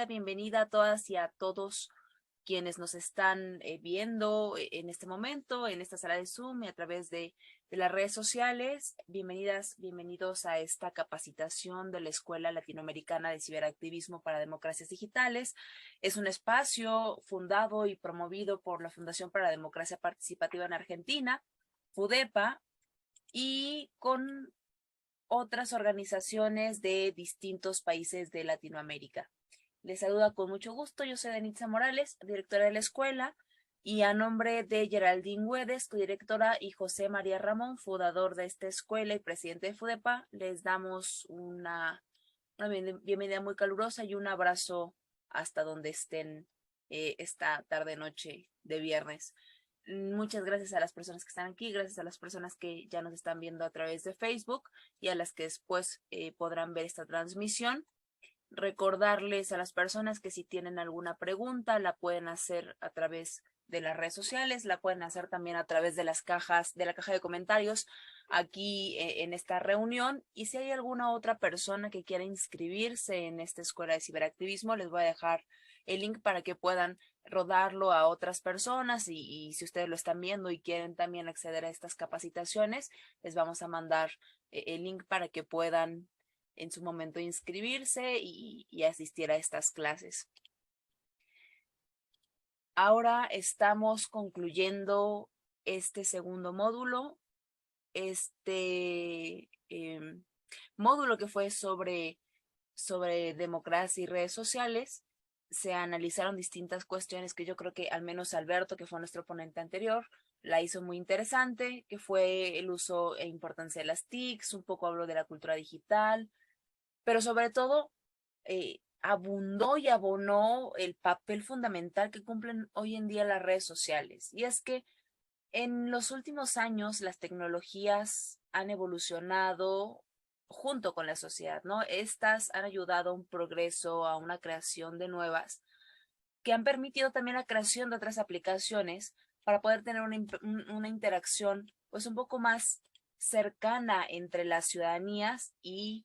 la bienvenida a todas y a todos quienes nos están viendo en este momento, en esta sala de Zoom y a través de las redes sociales. Bienvenidas, bienvenidos a esta capacitación de la Escuela Latinoamericana de Ciberactivismo para Democracias Digitales. Es un espacio fundado y promovido por la Fundación para la Democracia Participativa en Argentina, FUDEPA, y con otras organizaciones de distintos países de Latinoamérica. Les saluda con mucho gusto, yo soy Danitza Morales, directora de la escuela, y a nombre de Geraldine Güedes, codirectora, y José María Ramón, fundador de esta escuela y presidente de FUDEPA, les damos una bienvenida muy calurosa y un abrazo hasta donde estén esta tarde-noche de viernes. Muchas gracias a las personas que están aquí, gracias a las personas que ya nos están viendo a través de Facebook y a las que después podrán ver esta transmisión. Recordarles a las personas que si tienen alguna pregunta la pueden hacer a través de las redes sociales, la pueden hacer también a través de las cajas, de la caja de comentarios aquí en esta reunión. Y si hay alguna otra persona que quiera inscribirse en esta escuela de ciberactivismo, les voy a dejar el link para que puedan rodarlo a otras personas y si ustedes lo están viendo y quieren también acceder a estas capacitaciones, les vamos a mandar el link para que puedan en su momento inscribirse y asistir a estas clases. Ahora estamos concluyendo este segundo módulo, módulo que fue sobre democracia y redes sociales. Se analizaron distintas cuestiones que yo creo que al menos Alberto, que fue nuestro ponente anterior, la hizo muy interesante, que fue el uso e importancia de las TICs, un poco habló de la cultura digital, pero sobre todo abundó y abonó el papel fundamental que cumplen hoy en día las redes sociales. Y es que en los últimos años las tecnologías han evolucionado junto con la sociedad, ¿no? Estas han ayudado a un progreso, a una creación de nuevas, que han permitido también la creación de otras aplicaciones para poder tener una interacción pues un poco más cercana entre las ciudadanías y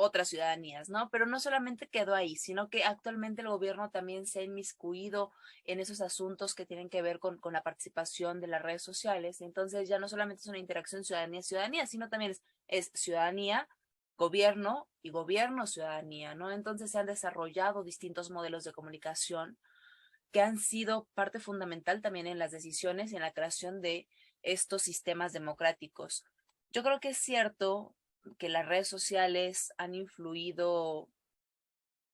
otras ciudadanías, ¿no? Pero no solamente quedó ahí, sino que actualmente el gobierno también se ha inmiscuido en esos asuntos que tienen que ver con la participación de las redes sociales. Entonces ya no solamente es una interacción ciudadanía-ciudadanía, sino también es ciudadanía, gobierno y gobierno-ciudadanía, ¿no? Entonces se han desarrollado distintos modelos de comunicación que han sido parte fundamental también en las decisiones y en la creación de estos sistemas democráticos. Yo creo que es cierto que las redes sociales han influido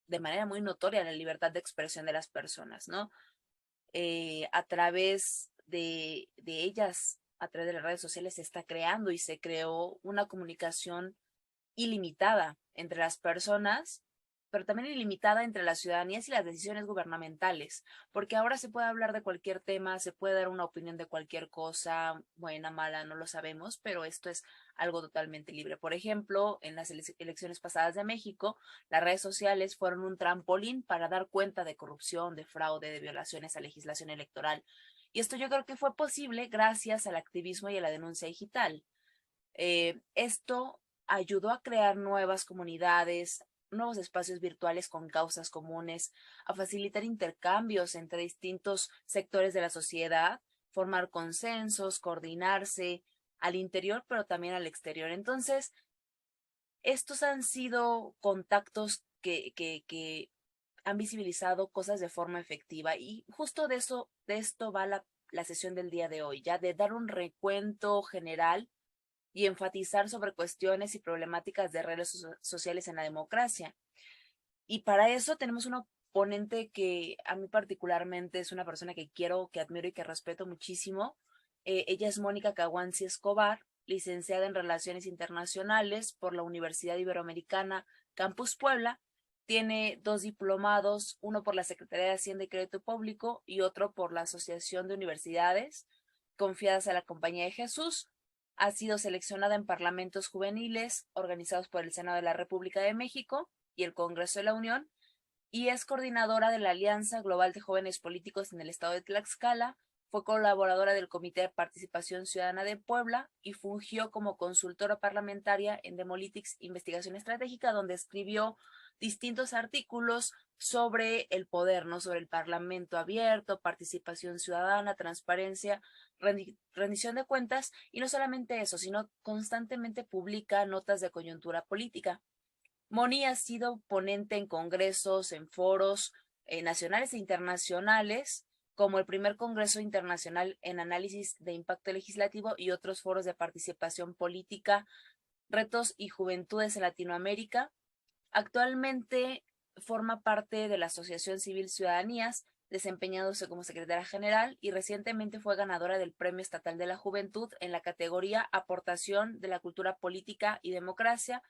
de manera muy notoria en la libertad de expresión de las personas, ¿no? A través de ellas, a través de las redes sociales, se está creando y se creó una comunicación ilimitada entre las personas, pero también ilimitada entre las ciudadanías y las decisiones gubernamentales, porque ahora se puede hablar de cualquier tema, se puede dar una opinión de cualquier cosa, buena, mala, no lo sabemos, pero esto es algo totalmente libre. Por ejemplo, en las elecciones pasadas de México, las redes sociales fueron un trampolín para dar cuenta de corrupción, de fraude, de violaciones a legislación electoral. Y esto yo creo que fue posible gracias al activismo y a la denuncia digital. Esto ayudó a crear nuevas comunidades, nuevos espacios virtuales con causas comunes, a facilitar intercambios entre distintos sectores de la sociedad, formar consensos, coordinarse al interior, pero también al exterior. Entonces, estos han sido contactos que han visibilizado cosas de forma efectiva y justo de esto va la sesión del día de hoy, ya de dar un recuento general y enfatizar sobre cuestiones y problemáticas de redes sociales en la democracia. Y para eso tenemos una ponente que a mí particularmente es una persona que quiero, que admiro y que respeto muchísimo. Ella es Mónica Caguanci Escobar, licenciada en Relaciones Internacionales por la Universidad Iberoamericana Campus Puebla. Tiene 2 diplomados, uno por la Secretaría de Hacienda y Crédito Público y otro por la Asociación de Universidades Confiadas a la Compañía de Jesús. Ha sido seleccionada en parlamentos juveniles organizados por el Senado de la República de México y el Congreso de la Unión, y es coordinadora de la Alianza Global de Jóvenes Políticos en el estado de Tlaxcala. Fue colaboradora del Comité de Participación Ciudadana de Puebla y fungió como consultora parlamentaria en Demolitics Investigación Estratégica, donde escribió distintos artículos sobre el poder, ¿no? Sobre el parlamento abierto, participación ciudadana, transparencia, rendición de cuentas, y no solamente eso, sino constantemente publica notas de coyuntura política. Moni ha sido ponente en congresos, en foros nacionales e internacionales, como el primer Congreso Internacional en Análisis de Impacto Legislativo y otros foros de participación política, retos y juventudes en Latinoamérica. Actualmente forma parte de la Asociación Civil Ciudadanías, desempeñándose como secretaria general, y recientemente fue ganadora del Premio Estatal de la Juventud en la categoría Aportación de la Cultura Política y Democracia,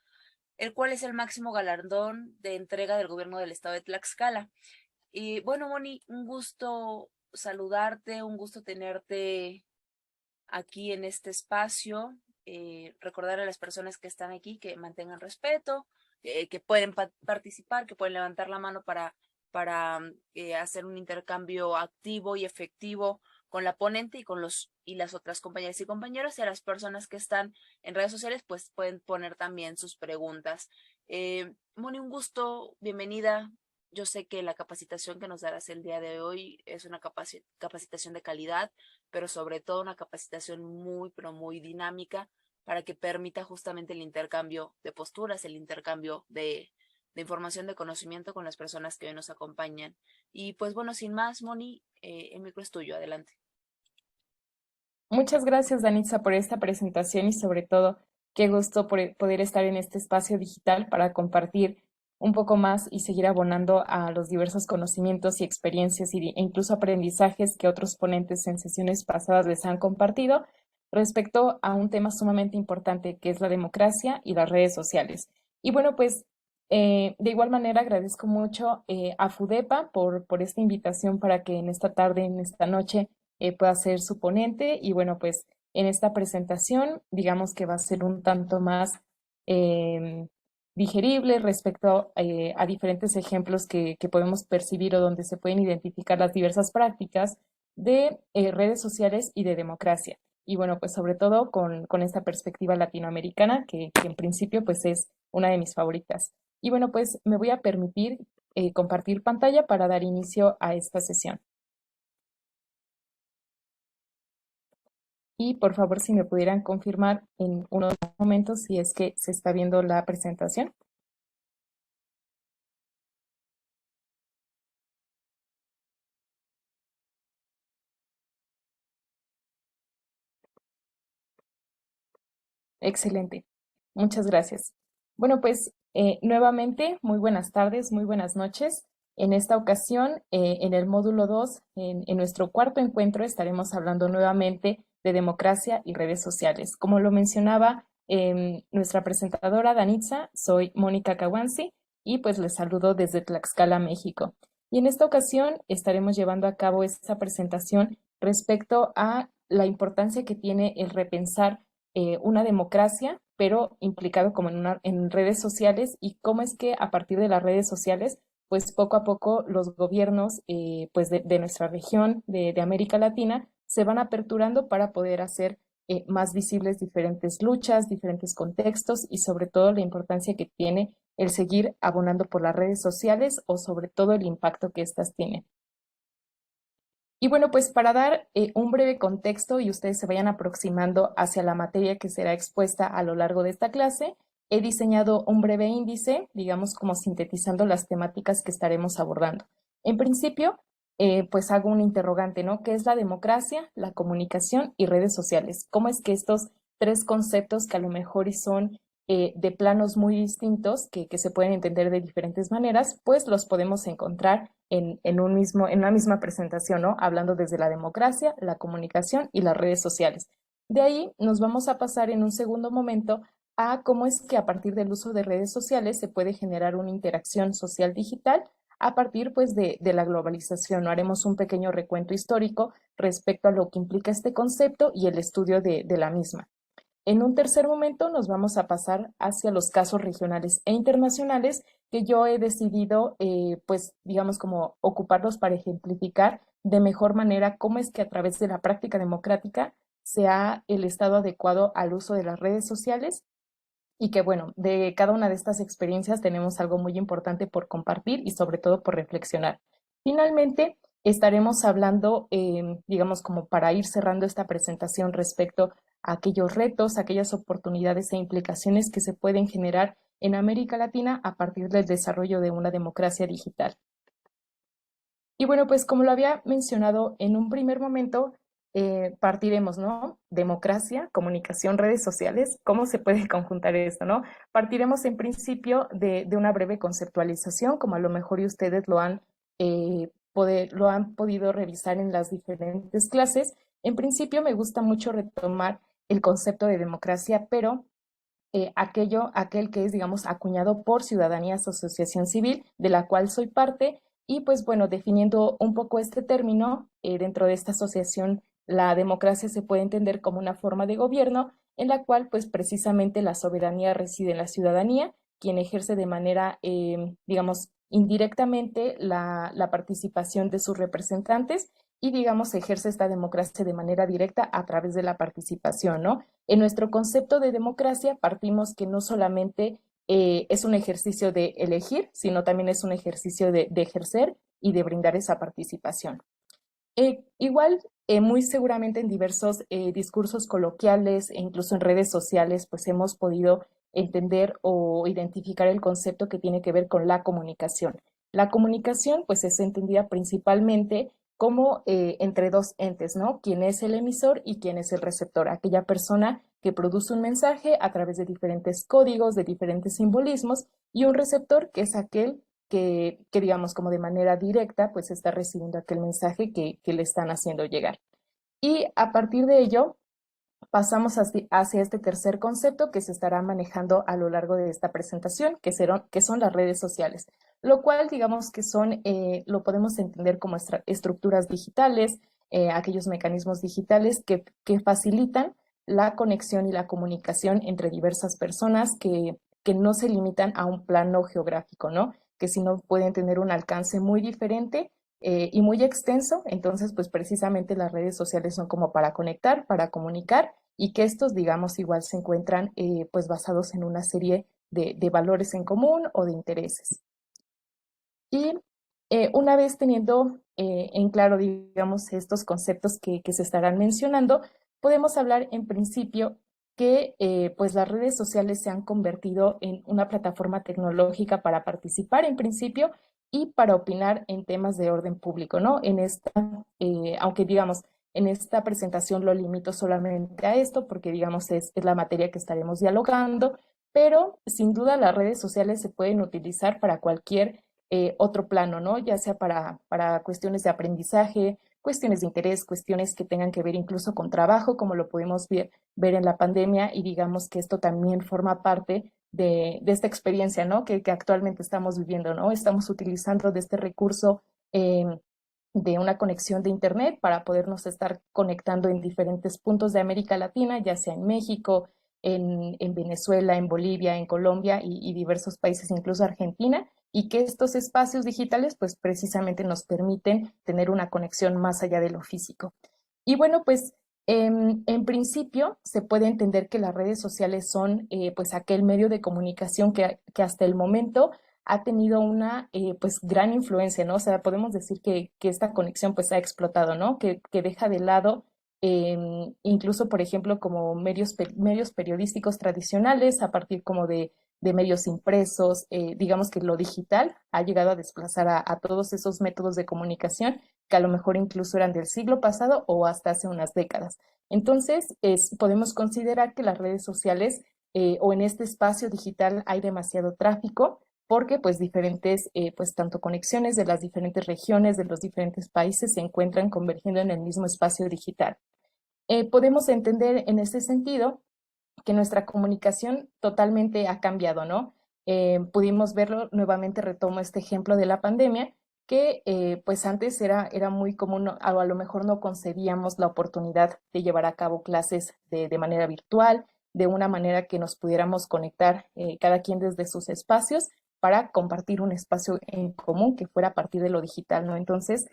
el cual es el máximo galardón de entrega del gobierno del estado de Tlaxcala. Y bueno, Moni, un gusto saludarte, un gusto tenerte aquí en este espacio. Recordar a las personas que están aquí que mantengan respeto, que pueden participar, que pueden levantar la mano para hacer un intercambio activo y efectivo con la ponente y con las otras compañeras y compañeros, y a las personas que están en redes sociales pues pueden poner también sus preguntas. Moni, un gusto, bienvenida. Yo sé que la capacitación que nos darás el día de hoy es una capacitación de calidad, pero sobre todo una capacitación muy, pero muy dinámica para que permita justamente el intercambio de posturas, el intercambio de información, de conocimiento con las personas que hoy nos acompañan. Y pues bueno, sin más, Moni, el micro es tuyo, adelante. Muchas gracias, Danitza, por esta presentación y sobre todo, qué gusto poder estar en este espacio digital para compartir un poco más y seguir abonando a los diversos conocimientos y experiencias e incluso aprendizajes que otros ponentes en sesiones pasadas les han compartido respecto a un tema sumamente importante que es la democracia y las redes sociales. Y bueno, pues de igual manera agradezco mucho a FUDEPA por esta invitación para que en esta tarde, en esta noche, pueda ser su ponente. Y bueno, pues en esta presentación, digamos que va a ser un tanto más eh, digerible respecto a diferentes ejemplos que podemos percibir o donde se pueden identificar las diversas prácticas de redes sociales y de democracia. Y bueno, pues sobre todo con esta perspectiva latinoamericana, que en principio pues es una de mis favoritas. Y bueno, pues me voy a permitir compartir pantalla para dar inicio a esta sesión. Y por favor, si me pudieran confirmar en unos momentos si es que se está viendo la presentación. Excelente. Muchas gracias. Bueno, pues nuevamente, muy buenas tardes, muy buenas noches. En esta ocasión, en el módulo 2, en nuestro cuarto encuentro, estaremos hablando nuevamente de democracia y redes sociales. Como lo mencionaba nuestra presentadora Danitza, soy Mónica Caguanzi y pues les saludo desde Tlaxcala, México. Y en esta ocasión estaremos llevando a cabo esta presentación respecto a la importancia que tiene el repensar una democracia, pero implicado como en redes sociales, y cómo es que a partir de las redes sociales, pues poco a poco los gobiernos pues de nuestra región, de América Latina, se van aperturando para poder hacer más visibles diferentes luchas, diferentes contextos y sobre todo la importancia que tiene el seguir abonando por las redes sociales o sobre todo el impacto que éstas tienen. Y bueno, pues para dar un breve contexto y ustedes se vayan aproximando hacia la materia que será expuesta a lo largo de esta clase, he diseñado un breve índice, digamos como sintetizando las temáticas que estaremos abordando. En principio, pues hago un interrogante, ¿no? ¿Qué es la democracia, la comunicación y redes sociales? ¿Cómo es que estos tres conceptos que a lo mejor son de planos muy distintos, que se pueden entender de diferentes maneras, pues los podemos encontrar en una misma presentación, ¿no? Hablando desde la democracia, la comunicación y las redes sociales. De ahí nos vamos a pasar en un segundo momento a cómo es que a partir del uso de redes sociales se puede generar una interacción social digital a partir pues de la globalización. ¿No? Haremos un pequeño recuento histórico respecto a lo que implica este concepto y el estudio de la misma. En un tercer momento nos vamos a pasar hacia los casos regionales e internacionales que yo he decidido, pues, digamos, como ocuparlos para ejemplificar de mejor manera cómo es que a través de la práctica democrática se ha el estado adecuado al uso de las redes sociales y que bueno, de cada una de estas experiencias tenemos algo muy importante por compartir y sobre todo por reflexionar. Finalmente, estaremos hablando, digamos, como para ir cerrando esta presentación respecto a aquellos retos, aquellas oportunidades e implicaciones que se pueden generar en América Latina a partir del desarrollo de una democracia digital. Y bueno, pues como lo había mencionado en un primer momento, partiremos, ¿no? Democracia, comunicación, redes sociales, ¿cómo se puede conjuntar esto, no? Partiremos en principio de una breve conceptualización, como a lo mejor y ustedes lo han podido revisar en las diferentes clases. En principio me gusta mucho retomar el concepto de democracia, pero aquel que es, digamos, acuñado por Ciudadanía Asociación Civil, de la cual soy parte, y pues bueno, definiendo un poco este término, dentro de esta asociación, la democracia se puede entender como una forma de gobierno en la cual pues precisamente la soberanía reside en la ciudadanía, quien ejerce de manera, digamos, indirectamente la participación de sus representantes y, digamos, ejerce esta democracia de manera directa a través de la participación, ¿no? En nuestro concepto de democracia partimos que no solamente es un ejercicio de elegir, sino también es un ejercicio de ejercer y de brindar esa participación. Igual, muy seguramente en diversos discursos coloquiales e incluso en redes sociales, pues hemos podido entender o identificar el concepto que tiene que ver con la comunicación. La comunicación, pues es entendida principalmente como entre dos entes, ¿no? Quién es el emisor y quién es el receptor, aquella persona que produce un mensaje a través de diferentes códigos, de diferentes simbolismos, y un receptor que es aquel digamos, como de manera directa, pues está recibiendo aquel mensaje que le están haciendo llegar. Y a partir de ello, pasamos hacia este tercer concepto que se estará manejando a lo largo de esta presentación, que son las redes sociales, lo cual digamos que lo podemos entender como estructuras digitales, aquellos mecanismos digitales que facilitan la conexión y la comunicación entre diversas personas que no se limitan a un plano geográfico, ¿no? Que si no pueden tener un alcance muy diferente y muy extenso, entonces pues precisamente las redes sociales son como para conectar, para comunicar y que estos, digamos, igual se encuentran pues basados en una serie de valores en común o de intereses. Y una vez teniendo en claro, digamos, estos conceptos que se estarán mencionando, podemos hablar en principio que pues las redes sociales se han convertido en una plataforma tecnológica para participar en principio y para opinar en temas de orden público, ¿no? Aunque digamos, en esta presentación lo limito solamente a esto porque digamos es la materia que estaremos dialogando, pero sin duda las redes sociales se pueden utilizar para cualquier otro plano, ¿no? Ya sea para cuestiones de aprendizaje, cuestiones de interés, cuestiones que tengan que ver incluso con trabajo, como lo pudimos ver en la pandemia, y digamos que esto también forma parte de esta experiencia, ¿no? Que actualmente estamos viviendo, ¿no? Estamos utilizando de este recurso de una conexión de Internet para podernos estar conectando en diferentes puntos de América Latina, ya sea en México, en Venezuela, en Bolivia, en Colombia y diversos países, incluso Argentina, y que estos espacios digitales pues precisamente nos permiten tener una conexión más allá de lo físico. Y bueno, pues en principio se puede entender que las redes sociales son pues aquel medio de comunicación que hasta el momento ha tenido una pues gran influencia, ¿no? O sea, podemos decir que esta conexión pues ha explotado, ¿no? Que deja de lado incluso, por ejemplo, como medios periodísticos tradicionales, a partir como de medios impresos, digamos que lo digital ha llegado a desplazar a todos esos métodos de comunicación que a lo mejor incluso eran del siglo pasado o hasta hace unas décadas. Entonces, podemos considerar que las redes sociales o en este espacio digital hay demasiado tráfico porque pues diferentes, pues tanto conexiones de las diferentes regiones, de los diferentes países se encuentran convergiendo en el mismo espacio digital. Podemos entender en ese sentido que nuestra comunicación totalmente ha cambiado, ¿no? Pudimos verlo, nuevamente retomo este ejemplo de la pandemia, que pues antes era muy común, o a lo mejor no concebíamos la oportunidad de llevar a cabo clases de manera virtual, de una manera que nos pudiéramos conectar cada quien desde sus espacios para compartir un espacio en común que fuera a partir de lo digital, ¿no? Entonces,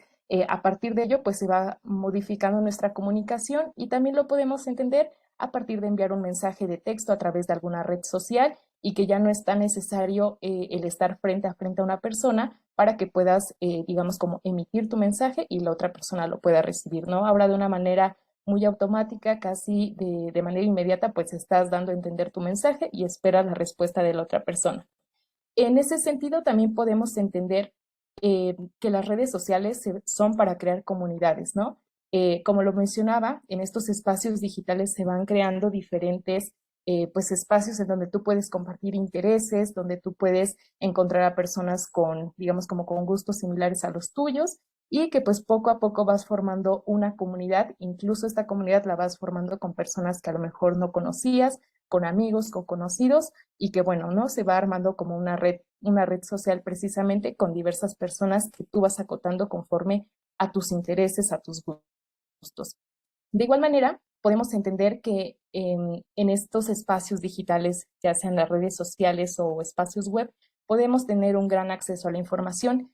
A partir de ello, pues se va modificando nuestra comunicación y también lo podemos entender a partir de enviar un mensaje de texto a través de alguna red social y que ya no es tan necesario el estar frente a frente a una persona para que puedas, digamos, como emitir tu mensaje y la otra persona lo pueda recibir, ¿no? Ahora de una manera muy automática, casi de manera inmediata, pues estás dando a entender tu mensaje y esperas la respuesta de la otra persona. En ese sentido, también podemos entender que las redes sociales son para crear comunidades, ¿no? Como lo mencionaba, en estos espacios digitales se van creando diferentes pues espacios en donde tú puedes compartir intereses, donde tú puedes encontrar a personas con, digamos, como con gustos similares a los tuyos y que pues poco a poco vas formando una comunidad, incluso esta comunidad la vas formando con personas que a lo mejor no conocías, con amigos, con conocidos y que bueno, ¿no? Se va armando como una red social precisamente con diversas personas que tú vas acotando conforme a tus intereses, a tus gustos. De igual manera, podemos entender que en estos espacios digitales, ya sean las redes sociales o espacios web, podemos tener un gran acceso a la información.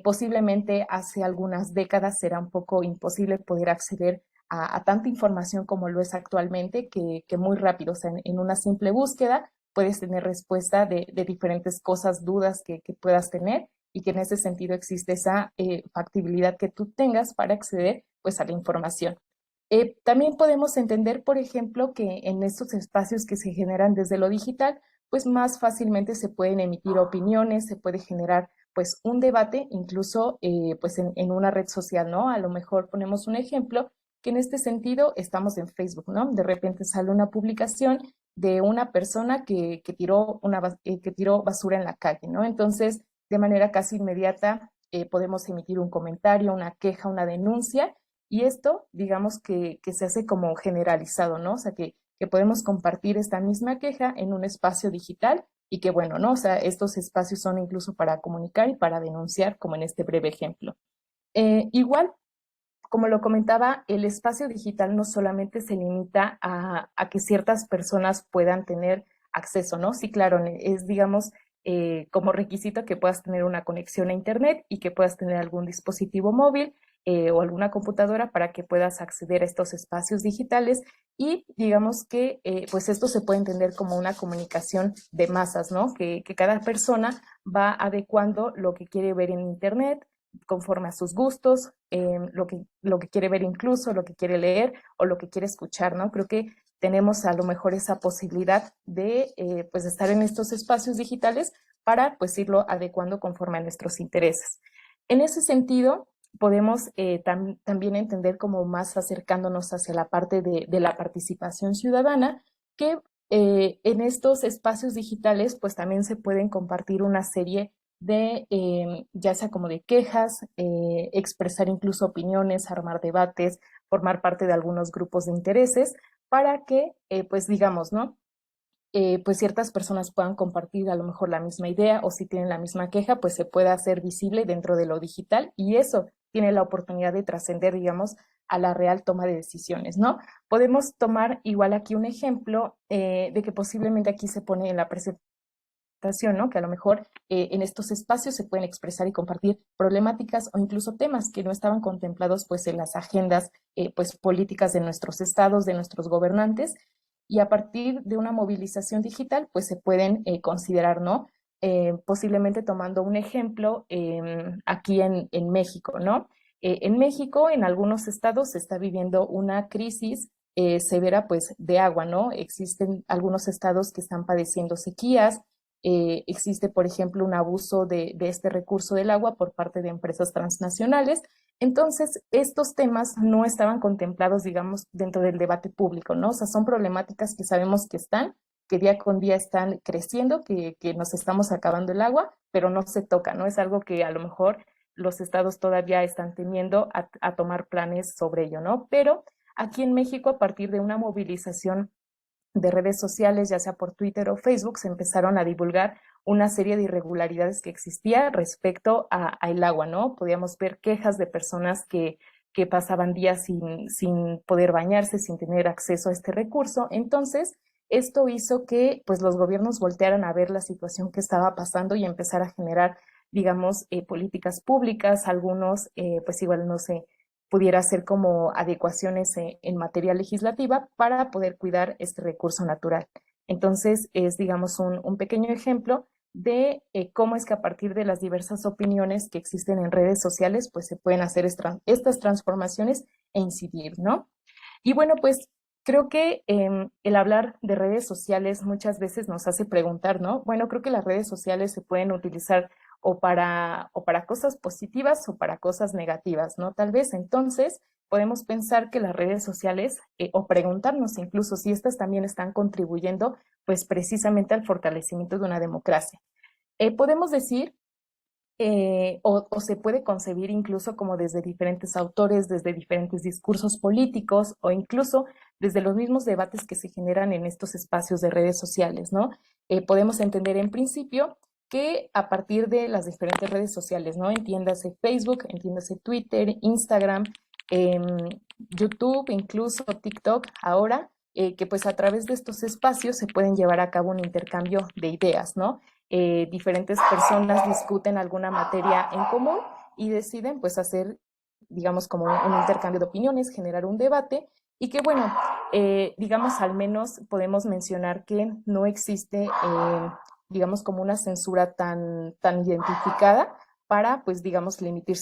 Posiblemente hace algunas décadas será un poco imposible poder acceder a tanta información como lo es actualmente, que muy rápido, o sea, en una simple búsqueda puedes tener respuesta de diferentes cosas, dudas que puedas tener y que en ese sentido existe esa factibilidad que tú tengas para acceder pues a la información. También podemos entender, por ejemplo, que en estos espacios que se generan desde lo digital, pues más fácilmente se pueden emitir opiniones, se puede generar pues un debate, incluso pues en una red social, ¿no? A lo mejor ponemos un ejemplo que en este sentido estamos en Facebook, ¿no? De repente sale una publicación de una persona que tiró, que tiró basura en la calle, ¿no? Entonces, de manera casi inmediata, podemos emitir un comentario, una queja, una denuncia y esto, digamos que se hace como generalizado, ¿no? O sea, que podemos compartir esta misma queja en un espacio digital y que bueno, ¿no? O sea, estos espacios son incluso para comunicar y para denunciar, como en este breve ejemplo. Igual, como lo comentaba, el espacio digital no solamente se limita a que ciertas personas puedan tener acceso, ¿no? Sí, claro, es, digamos, como requisito que puedas tener una conexión a Internet y que puedas tener algún dispositivo móvil o alguna computadora para que puedas acceder a estos espacios digitales y digamos que pues esto se puede entender como una comunicación de masas, ¿no? Que cada persona va adecuando lo que quiere ver en Internet conforme a sus gustos, lo que quiere ver incluso, lo que quiere leer o lo que quiere escuchar, ¿no? Creo que tenemos a lo mejor esa posibilidad de pues estar en estos espacios digitales para pues irlo adecuando conforme a nuestros intereses. En ese sentido, podemos también entender como más acercándonos hacia la parte de la participación ciudadana, que en estos espacios digitales pues también se pueden compartir una serie de, ya sea como de quejas, expresar incluso opiniones, armar debates, formar parte de algunos grupos de intereses, para que, pues digamos, ¿no? Pues ciertas personas puedan compartir a lo mejor la misma idea o si tienen la misma queja, pues se pueda hacer visible dentro de lo digital y eso tiene la oportunidad de trascender, digamos, a la real toma de decisiones, ¿no? Podemos tomar igual aquí un ejemplo de que posiblemente aquí se pone en la presentación, ¿no? Que a lo mejor en estos espacios se pueden expresar y compartir problemáticas o incluso temas que no estaban contemplados pues en las agendas pues políticas de nuestros estados, de nuestros gobernantes y a partir de una movilización digital pues se pueden considerar, ¿no? Posiblemente tomando un ejemplo aquí en México, ¿no? En México, en algunos estados se está viviendo una crisis severa pues de agua, ¿no? Existen algunos estados que están padeciendo sequías, existe, por ejemplo, un abuso de este recurso del agua por parte de empresas transnacionales. Entonces, estos temas no estaban contemplados, digamos, dentro del debate público, ¿no? O sea, son problemáticas que sabemos que están, que día con día están creciendo, que nos estamos acabando el agua, pero no se toca, ¿no? Es algo que a lo mejor los estados todavía están temiendo a tomar planes sobre ello, ¿no? Pero aquí en México, a partir de una movilización de redes sociales, ya sea por Twitter o Facebook, se empezaron a divulgar una serie de irregularidades que existía respecto a el agua, ¿no? Podíamos ver quejas de personas que pasaban días sin poder bañarse, sin tener acceso a este recurso. Entonces, esto hizo que pues, los gobiernos voltearan a ver la situación que estaba pasando y empezar a generar digamos, políticas públicas, algunos, pues igual no sé, pudiera ser como adecuaciones en materia legislativa para poder cuidar este recurso natural. Entonces, es, digamos, un pequeño ejemplo de cómo es que a partir de las diversas opiniones que existen en redes sociales, pues se pueden hacer estas transformaciones e incidir, ¿no? Y bueno, pues creo que el hablar de redes sociales muchas veces nos hace preguntar, ¿no? Bueno, creo que las redes sociales se pueden utilizar o para cosas positivas o para cosas negativas, ¿no? Tal vez entonces podemos pensar que las redes sociales o preguntarnos incluso si estas también están contribuyendo pues precisamente al fortalecimiento de una democracia. Podemos decir o se puede concebir incluso como desde diferentes autores, desde diferentes discursos políticos o incluso desde los mismos debates que se generan en estos espacios de redes sociales, ¿no? Podemos entender en principio que a partir de las diferentes redes sociales, ¿no? Entiéndase Facebook, entiéndase Twitter, Instagram, eh, YouTube, incluso TikTok ahora, que pues a través de estos espacios se pueden llevar a cabo un intercambio de ideas, ¿no? Diferentes personas discuten alguna materia en común y deciden pues hacer, digamos, como un intercambio de opiniones, generar un debate y que bueno, digamos, al menos podemos mencionar que no existe, digamos, como una censura tan identificada para, pues, digamos, emitir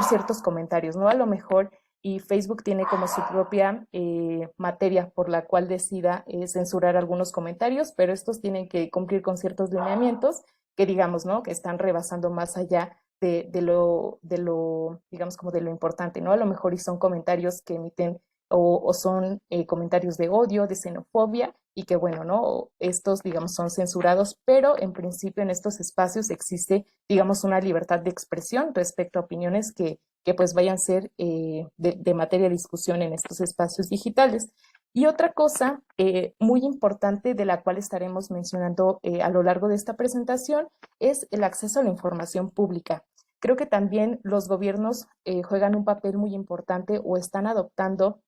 ciertos comentarios, ¿no? A lo mejor y Facebook tiene como su propia materia por la cual decida censurar algunos comentarios, pero estos tienen que cumplir con ciertos lineamientos que digamos, ¿no? Que están rebasando más allá digamos, como de lo importante, ¿no? A lo mejor y son comentarios que emiten o son comentarios de odio, de xenofobia, y que bueno, ¿no? Estos, digamos, son censurados, pero en principio en estos espacios existe, digamos, una libertad de expresión respecto a opiniones que pues vayan a ser de materia de discusión en estos espacios digitales. Y otra cosa muy importante de la cual estaremos mencionando a lo largo de esta presentación es el acceso a la información pública. Creo que también los gobiernos juegan un papel muy importante o están adoptando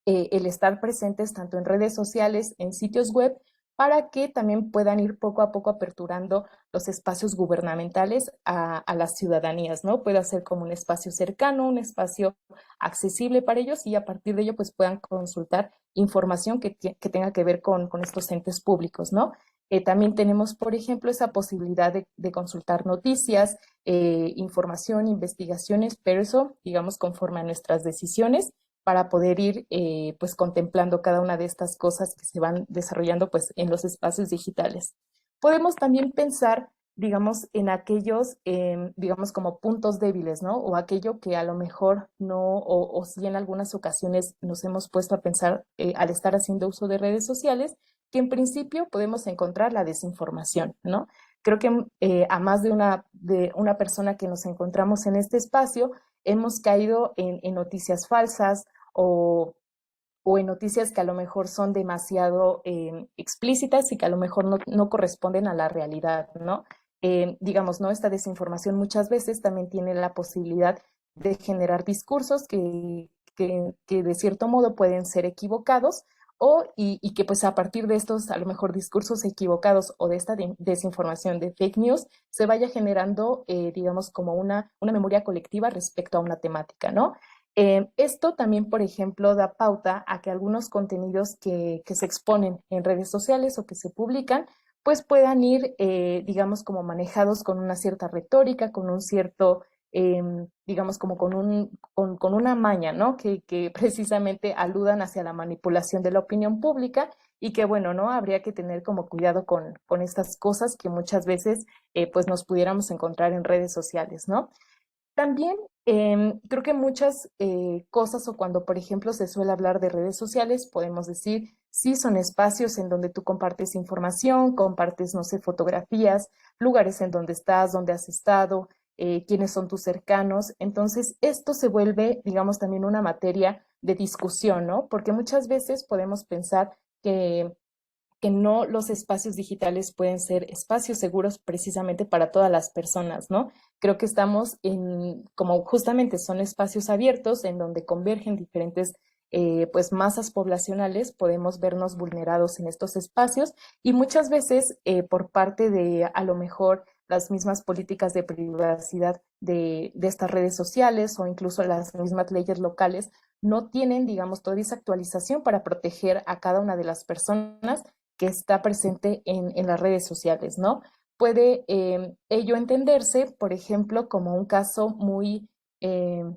el estar presentes tanto en redes sociales, en sitios web, para que también puedan ir poco a poco aperturando los espacios gubernamentales a las ciudadanías, ¿no? Puede ser como un espacio cercano, un espacio accesible para ellos y a partir de ello pues puedan consultar información que tenga que ver con estos entes públicos, ¿no? También tenemos, por ejemplo, esa posibilidad de consultar noticias, información, investigaciones, pero eso, digamos, conforme a nuestras decisiones para poder ir pues contemplando cada una de estas cosas que se van desarrollando pues en los espacios digitales. Podemos también pensar, digamos, en aquellos, digamos, como puntos débiles, ¿no? O aquello que a lo mejor no, o si en algunas ocasiones nos hemos puesto a pensar al estar haciendo uso de redes sociales, que en principio podemos encontrar la desinformación, ¿no? Creo que a más de una persona que nos encontramos en este espacio, hemos caído en noticias falsas o, o, en noticias que a lo mejor son demasiado explícitas y que a lo mejor no corresponden a la realidad, ¿no? Digamos, ¿no? Esta desinformación muchas veces también tiene la posibilidad de generar discursos que de cierto modo pueden ser equivocados y que pues a partir de estos a lo mejor discursos equivocados o de esta desinformación de fake news se vaya generando, digamos, como una memoria colectiva respecto a una temática, ¿no? Esto también, por ejemplo, da pauta a que algunos contenidos que se exponen en redes sociales o que se publican, pues puedan ir, digamos, como manejados con una cierta retórica, con un cierto, digamos, como con una maña, ¿no? Que precisamente aludan hacia la manipulación de la opinión pública y que, bueno, ¿no? Habría que tener como cuidado con estas cosas que muchas veces, pues nos pudiéramos encontrar en redes sociales, ¿no? También creo que muchas cosas o cuando, por ejemplo, se suele hablar de redes sociales, podemos decir, sí, son espacios en donde tú compartes información, compartes, no sé, fotografías, lugares en donde estás, donde has estado, quiénes son tus cercanos. Entonces, esto se vuelve, digamos, también una materia de discusión, ¿no? Porque muchas veces podemos pensar que no los espacios digitales pueden ser espacios seguros precisamente para todas las personas, ¿no? Creo que estamos como justamente son espacios abiertos en donde convergen diferentes pues masas poblacionales, podemos vernos vulnerados en estos espacios y muchas veces por parte de a lo mejor las mismas políticas de privacidad de estas redes sociales o incluso las mismas leyes locales no tienen, digamos, toda esa actualización para proteger a cada una de las personas que está presente en las redes sociales, ¿no? Puede ello entenderse, por ejemplo, como un caso muy,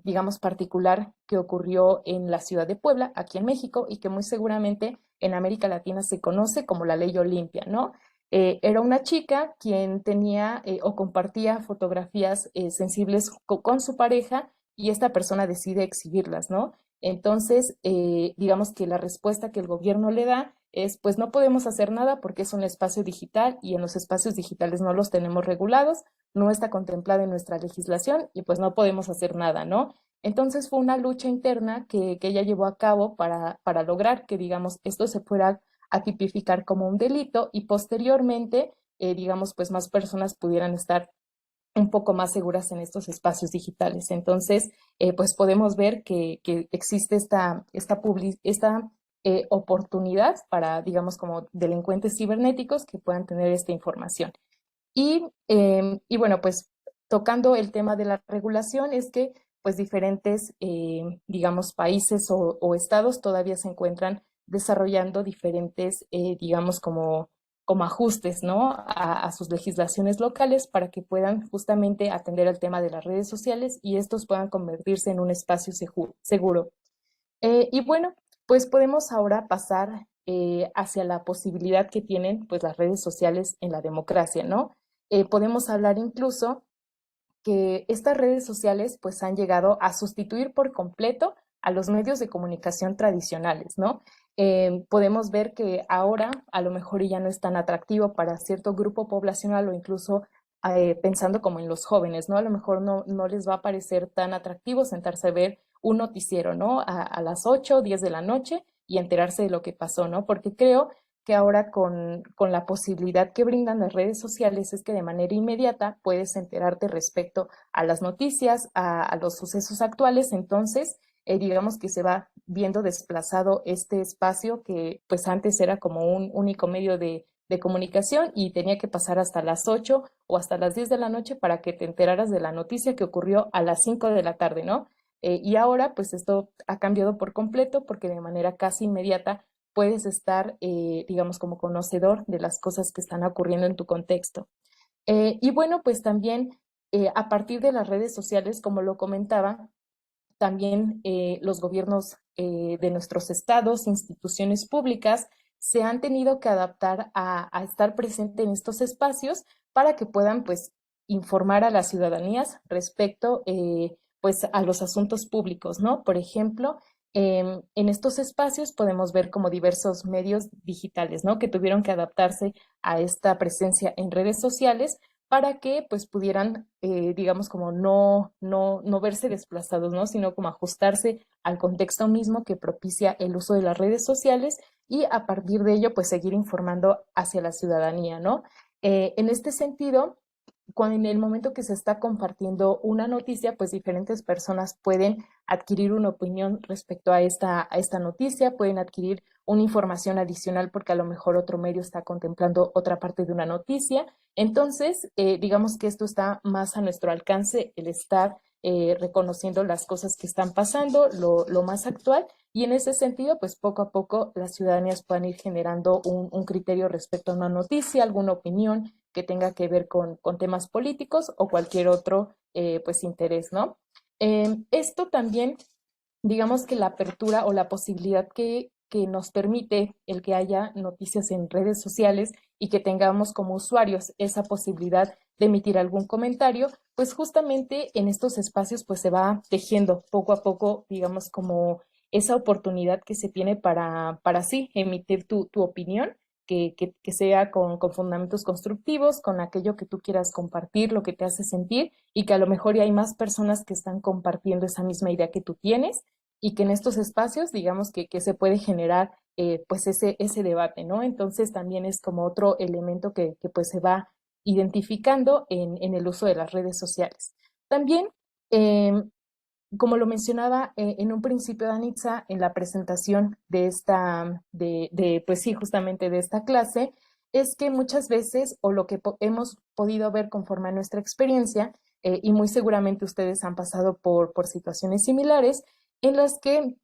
digamos, particular que ocurrió en la ciudad de Puebla, aquí en México, y que muy seguramente en América Latina se conoce como la ley Olimpia, ¿no? Era una chica quien tenía o compartía fotografías sensibles con su pareja y esta persona decide exhibirlas, ¿no? Entonces, digamos que la respuesta que el gobierno le da es, pues no podemos hacer nada porque es un espacio digital y en los espacios digitales no los tenemos regulados, no está contemplado en nuestra legislación y pues no podemos hacer nada, ¿no? Entonces fue una lucha interna que ella llevó a cabo para lograr que, digamos, esto se fuera a tipificar como un delito y posteriormente, digamos, pues más personas pudieran estar un poco más seguras en estos espacios digitales. Entonces, pues podemos ver que existe esta oportunidad para, digamos, como delincuentes cibernéticos que puedan tener esta información. Y bueno, pues tocando el tema de la regulación es que pues diferentes, digamos, países o estados todavía se encuentran desarrollando diferentes, digamos, como ajustes, ¿no? A sus legislaciones locales para que puedan justamente atender al tema de las redes sociales y estos puedan convertirse en un espacio seguro. Y bueno, pues podemos ahora pasar hacia la posibilidad que tienen pues las redes sociales en la democracia, ¿no? Podemos hablar incluso que estas redes sociales pues han llegado a sustituir por completo a los medios de comunicación tradicionales, ¿no? Podemos ver que ahora a lo mejor ya no es tan atractivo para cierto grupo poblacional o incluso pensando como en los jóvenes, ¿no? A lo mejor no les va a parecer tan atractivo sentarse a ver un noticiero, ¿no? A las 8 o 10 de la noche y enterarse de lo que pasó, ¿no? Porque creo que ahora con la posibilidad que brindan las redes sociales es que de manera inmediata puedes enterarte respecto a las noticias, a los sucesos actuales, entonces digamos que se va viendo desplazado este espacio que pues antes era como un único medio de comunicación y tenía que pasar hasta las 8 o hasta las 10 de la noche para que te enteraras de la noticia que ocurrió a las 5 de la tarde, ¿no? Y ahora pues esto ha cambiado por completo porque de manera casi inmediata puedes estar, digamos, como conocedor de las cosas que están ocurriendo en tu contexto. Y bueno, pues también a partir de las redes sociales, como lo comentaba, también los gobiernos de nuestros estados, instituciones públicas, se han tenido que adaptar a estar presente en estos espacios para que puedan, pues, informar a las ciudadanías respecto, pues, a los asuntos públicos, ¿no? Por ejemplo, en estos espacios podemos ver como diversos medios digitales, ¿no? Que tuvieron que adaptarse a esta presencia en redes sociales para que pues pudieran, digamos, como no verse desplazados, ¿no? Sino como ajustarse al contexto mismo que propicia el uso de las redes sociales y a partir de ello pues seguir informando hacia la ciudadanía, ¿no? En este sentido, cuando en el momento que se está compartiendo una noticia, pues diferentes personas pueden adquirir una opinión respecto a esta noticia, pueden adquirir una información adicional porque a lo mejor otro medio está contemplando otra parte de una noticia. Entonces, digamos que esto está más a nuestro alcance, el estar reconociendo las cosas que están pasando, lo más actual, y en ese sentido, pues poco a poco las ciudadanías puedan ir generando un criterio respecto a una noticia, alguna opinión que tenga que ver con temas políticos o cualquier otro pues interés, ¿no? Esto también, digamos que la apertura o la posibilidad que nos permite el que haya noticias en redes sociales y que tengamos como usuarios esa posibilidad de emitir algún comentario, pues justamente en estos espacios pues se va tejiendo poco a poco, digamos, como esa oportunidad que se tiene para sí emitir tu opinión, que sea con fundamentos constructivos, con aquello que tú quieras compartir, lo que te hace sentir y que a lo mejor ya hay más personas que están compartiendo esa misma idea que tú tienes y que en estos espacios, digamos que se puede generar pues ese debate, ¿no? Entonces también es como otro elemento que pues se va identificando en el uso de las redes sociales. También, como lo mencionaba en un principio, Danitza, en la presentación de esta, pues sí, justamente de esta clase, es que muchas veces, o lo que hemos podido ver conforme a nuestra experiencia, y muy seguramente ustedes han pasado por situaciones similares, en las que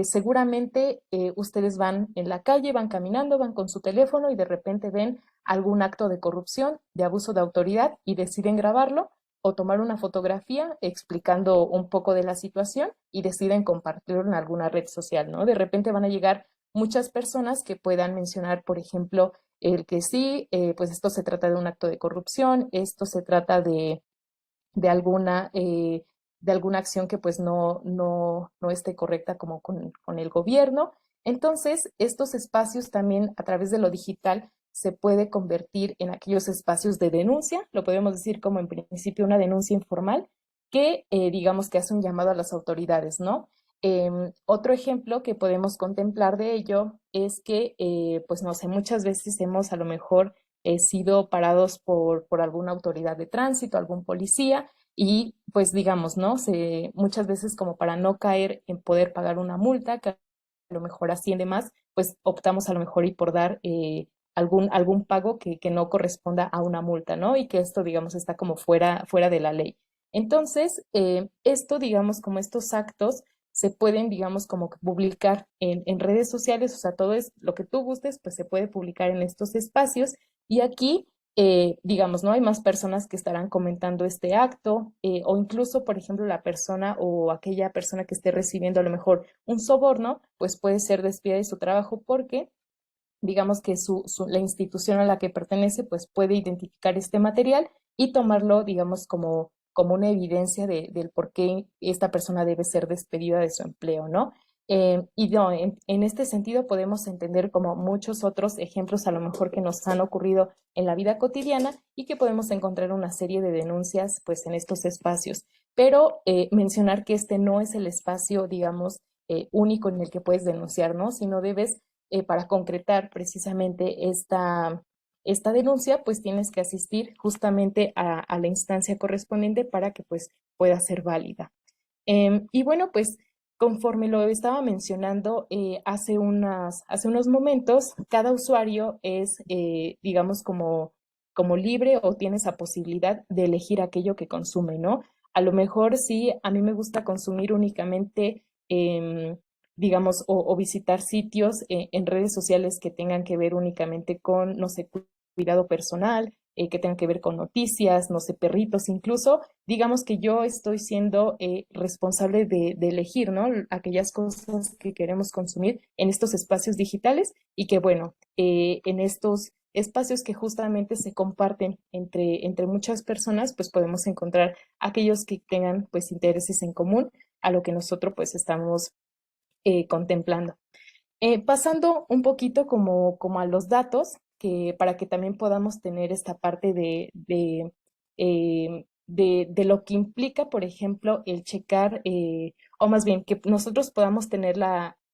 seguramente ustedes van en la calle, van caminando, van con su teléfono y de repente ven algún acto de corrupción, de abuso de autoridad y deciden grabarlo o tomar una fotografía explicando un poco de la situación y deciden compartirlo en alguna red social, ¿no? De repente van a llegar muchas personas que puedan mencionar, por ejemplo, el que sí, pues esto se trata de un acto de corrupción, esto se trata de alguna, de alguna acción que pues no esté correcta como con el gobierno. Entonces, estos espacios también a través de lo digital se puede convertir en aquellos espacios de denuncia, lo podemos decir como en principio una denuncia informal, que digamos que hace un llamado a las autoridades, ¿no? Otro ejemplo que podemos contemplar de ello es que, pues no sé, muchas veces hemos a lo mejor sido parados por alguna autoridad de tránsito, algún policía, y pues digamos, ¿no? Muchas veces como para no caer en poder pagar una multa, que a lo mejor asciende más, pues optamos a lo mejor y por dar algún pago que no corresponda a una multa, ¿no? Y que esto, digamos, está como fuera de la ley. Entonces, esto, digamos, como estos actos se pueden, digamos, como que publicar en redes sociales, o sea, todo es lo que tú gustes, pues se puede publicar en estos espacios y aquí, digamos, ¿no? Hay más personas que estarán comentando este acto o incluso, por ejemplo, la persona o aquella persona que esté recibiendo a lo mejor un soborno, pues puede ser despedida de su trabajo porque digamos que la institución a la que pertenece pues puede identificar este material y tomarlo, digamos, como una evidencia del por qué esta persona debe ser despedida de su empleo, ¿no? Y no, en este sentido podemos entender como muchos otros ejemplos a lo mejor que nos han ocurrido en la vida cotidiana y que podemos encontrar una serie de denuncias pues en estos espacios. Pero mencionar que este no es el espacio, digamos, único en el que puedes denunciar, ¿no? Sino debes para concretar precisamente esta denuncia, pues tienes que asistir justamente a la instancia correspondiente para que pues pueda ser válida. Y bueno, pues conforme lo estaba mencionando hace unos momentos, cada usuario es, digamos, como libre o tiene esa posibilidad de elegir aquello que consume, ¿no? A lo mejor sí, a mí me gusta consumir únicamente digamos, o visitar sitios en redes sociales que tengan que ver únicamente con, no sé, cuidado personal, que tengan que ver con noticias, no sé, perritos incluso. Digamos que yo estoy siendo responsable de elegir, ¿no? Aquellas cosas que queremos consumir en estos espacios digitales y que, bueno, en estos espacios que justamente se comparten entre muchas personas, pues podemos encontrar aquellos que tengan pues intereses en común a lo que nosotros pues estamos contemplando. Pasando un poquito como a los datos, que para que también podamos tener esta parte de lo que implica, por ejemplo, el checar, o más bien que nosotros podamos tener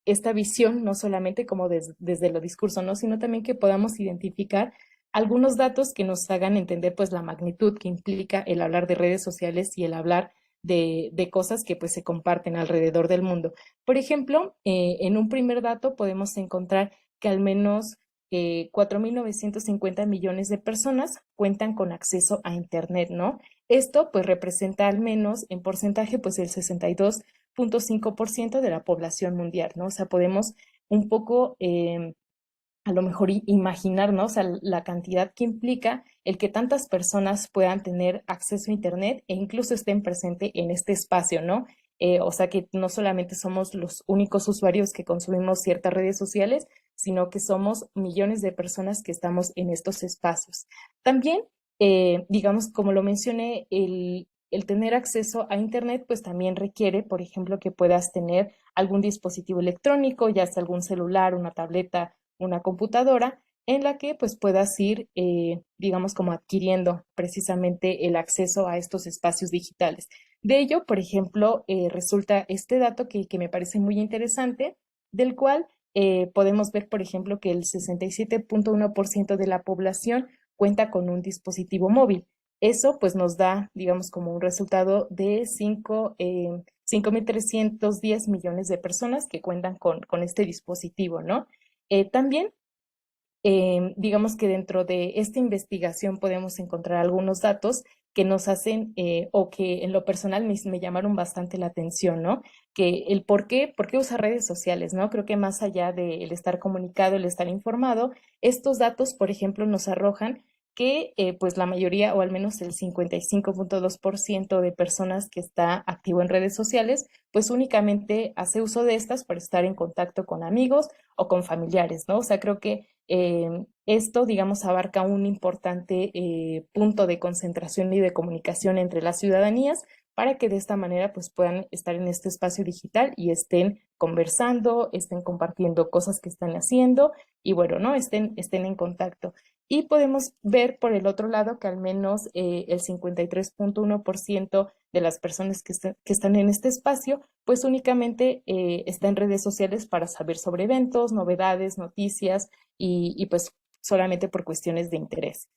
esta visión, no solamente como desde lo discurso, ¿no? Sino también que podamos identificar algunos datos que nos hagan entender pues la magnitud que implica el hablar de redes sociales y el hablar de cosas que pues se comparten alrededor del mundo. Por ejemplo, en un primer dato podemos encontrar que al menos 4.950 millones de personas cuentan con acceso a Internet, ¿no? Esto pues representa al menos en porcentaje pues el 62.5% de la población mundial, ¿no? O sea, podemos un poco a lo mejor imaginarnos, o sea, la cantidad que implica el que tantas personas puedan tener acceso a Internet e incluso estén presentes en este espacio, ¿no? O sea, que no solamente somos los únicos usuarios que consumimos ciertas redes sociales, sino que somos millones de personas que estamos en estos espacios. También, digamos, como lo mencioné, el tener acceso a Internet, pues también requiere, por ejemplo, que puedas tener algún dispositivo electrónico, ya sea algún celular, una tableta, una computadora en la que pues puedas ir, digamos, como adquiriendo precisamente el acceso a estos espacios digitales. De ello, por ejemplo, resulta este dato que me parece muy interesante, del cual podemos ver, por ejemplo, que el 67.1% de la población cuenta con un dispositivo móvil. Eso pues nos da, digamos, como un resultado de 5.310 millones de personas que cuentan con este dispositivo, ¿no? También digamos que dentro de esta investigación podemos encontrar algunos datos que nos hacen o que en lo personal me llamaron bastante la atención, ¿no? Que el por qué usar redes sociales, ¿no? Creo que más allá del estar comunicado, el estar informado, estos datos, por ejemplo, nos arrojan que pues la mayoría o al menos el 55.2% de personas que está activo en redes sociales, pues únicamente hace uso de estas para estar en contacto con amigos o con familiares, ¿no? O sea, creo que esto, digamos, abarca un importante punto de concentración y de comunicación entre las ciudadanías para que de esta manera pues puedan estar en este espacio digital y estén conversando, estén compartiendo cosas que están haciendo y bueno, ¿no? Estén en contacto. Y podemos ver por el otro lado que al menos el 53.1% de las personas que están en este espacio, pues únicamente está en redes sociales para saber sobre eventos, novedades, noticias y pues solamente por cuestiones de interés.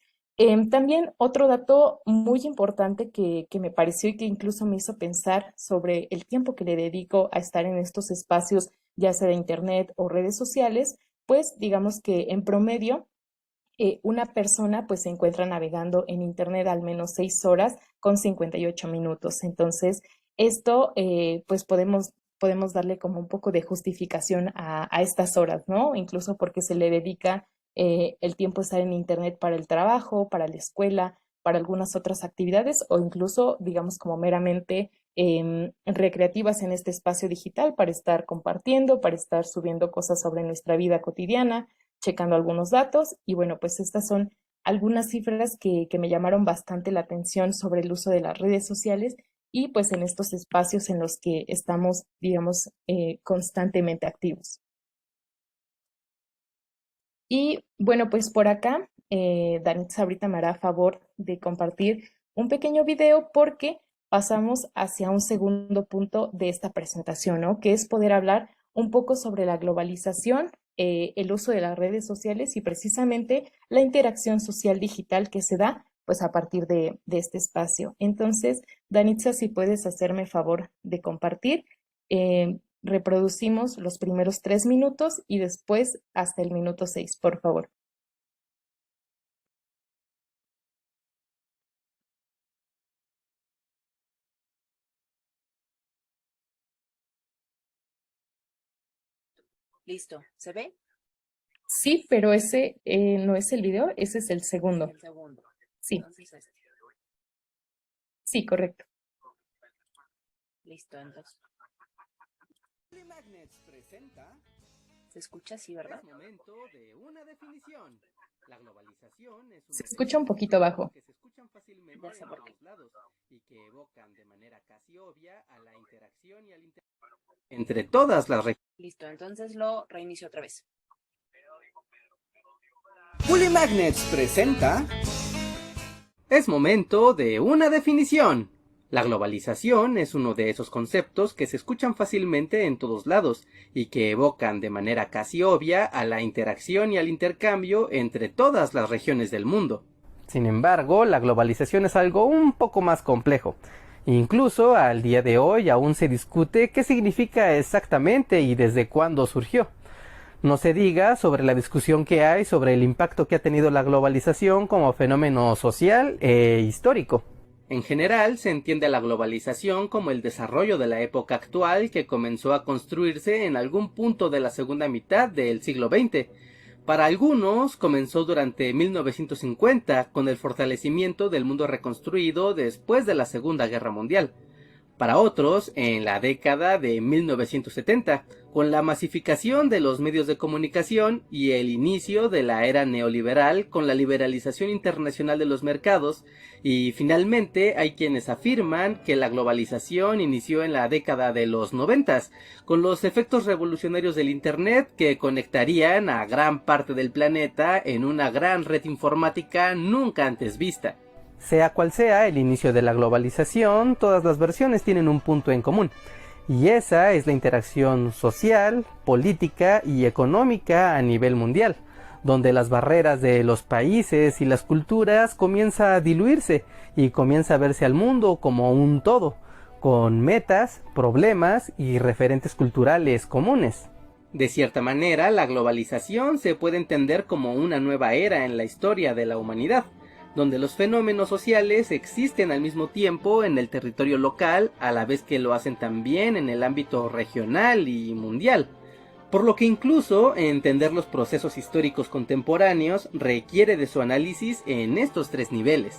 También otro dato muy importante que me pareció y que incluso me hizo pensar sobre el tiempo que le dedico a estar en estos espacios, ya sea de internet o redes sociales, pues digamos que en promedio una persona pues se encuentra navegando en internet al menos 6 horas con 58 minutos. Entonces, esto pues podemos darle como un poco de justificación a estas horas, ¿no? Incluso porque se le dedica el tiempo a estar en internet para el trabajo, para la escuela, para algunas otras actividades o incluso, digamos, como meramente recreativas en este espacio digital para estar compartiendo, para estar subiendo cosas sobre nuestra vida cotidiana, checando algunos datos y bueno, pues estas son algunas cifras que me llamaron bastante la atención sobre el uso de las redes sociales y pues en estos espacios en los que estamos, digamos, constantemente activos. Y bueno, pues por acá, Danitza ahorita me hará favor de compartir un pequeño video porque pasamos hacia un segundo punto de esta presentación, ¿no? Que es poder hablar un poco sobre la globalización, el uso de las redes sociales y precisamente la interacción social digital que se da pues a partir de este espacio. Entonces, Danitza, si puedes hacerme favor de compartir. Reproducimos los primeros 3 minutos y después hasta el minuto 6, por favor. Listo. ¿Se ve? Sí, pero ese no es el video, ese es el segundo. El segundo. Sí, Entonces, sí, correcto. listo, entonces. Magnets presenta. ¿Se escucha así, verdad? Es momento de una definición. La globalización es Se escucha un poquito bajo. que se escuchan fácilmente Ya sé en por qué. todos lados y que evocan de manera casi obvia a la interacción y al entre todas las regiones. Listo, entonces lo reinicio otra vez. Bully Magnets presenta. Es momento de una definición. La globalización es uno de esos conceptos que se escuchan fácilmente en todos lados y que evocan de manera casi obvia a la interacción y al intercambio entre todas las regiones del mundo. Sin embargo, la globalización es algo un poco más complejo. Incluso al día de hoy aún se discute qué significa exactamente y desde cuándo surgió. No se diga sobre la discusión que hay sobre el impacto que ha tenido la globalización como fenómeno social e histórico. En general, se entiende a la globalización como el desarrollo de la época actual que comenzó a construirse en algún punto de la segunda mitad del siglo XX. Para algunos, comenzó durante 1950 con el fortalecimiento del mundo reconstruido después de la Segunda Guerra Mundial. Para otros, en la década de 1970, con la masificación de los medios de comunicación y el inicio de la era neoliberal con la liberalización internacional de los mercados, y finalmente hay quienes afirman que la globalización inició en la década de los 90, con los efectos revolucionarios del Internet que conectarían a gran parte del planeta en una gran red informática nunca antes vista. Sea cual sea el inicio de la globalización, todas las versiones tienen un punto en común, y esa es la interacción social, política y económica a nivel mundial, donde las barreras de los países y las culturas comienza a diluirse y comienza a verse al mundo como un todo, con metas, problemas y referentes culturales comunes. De cierta manera, la globalización se puede entender como una nueva era en la historia de la humanidad, donde los fenómenos sociales existen al mismo tiempo en el territorio local, a la vez que lo hacen también en el ámbito regional y mundial. Por lo que incluso entender los procesos históricos contemporáneos requiere de su análisis en estos tres niveles.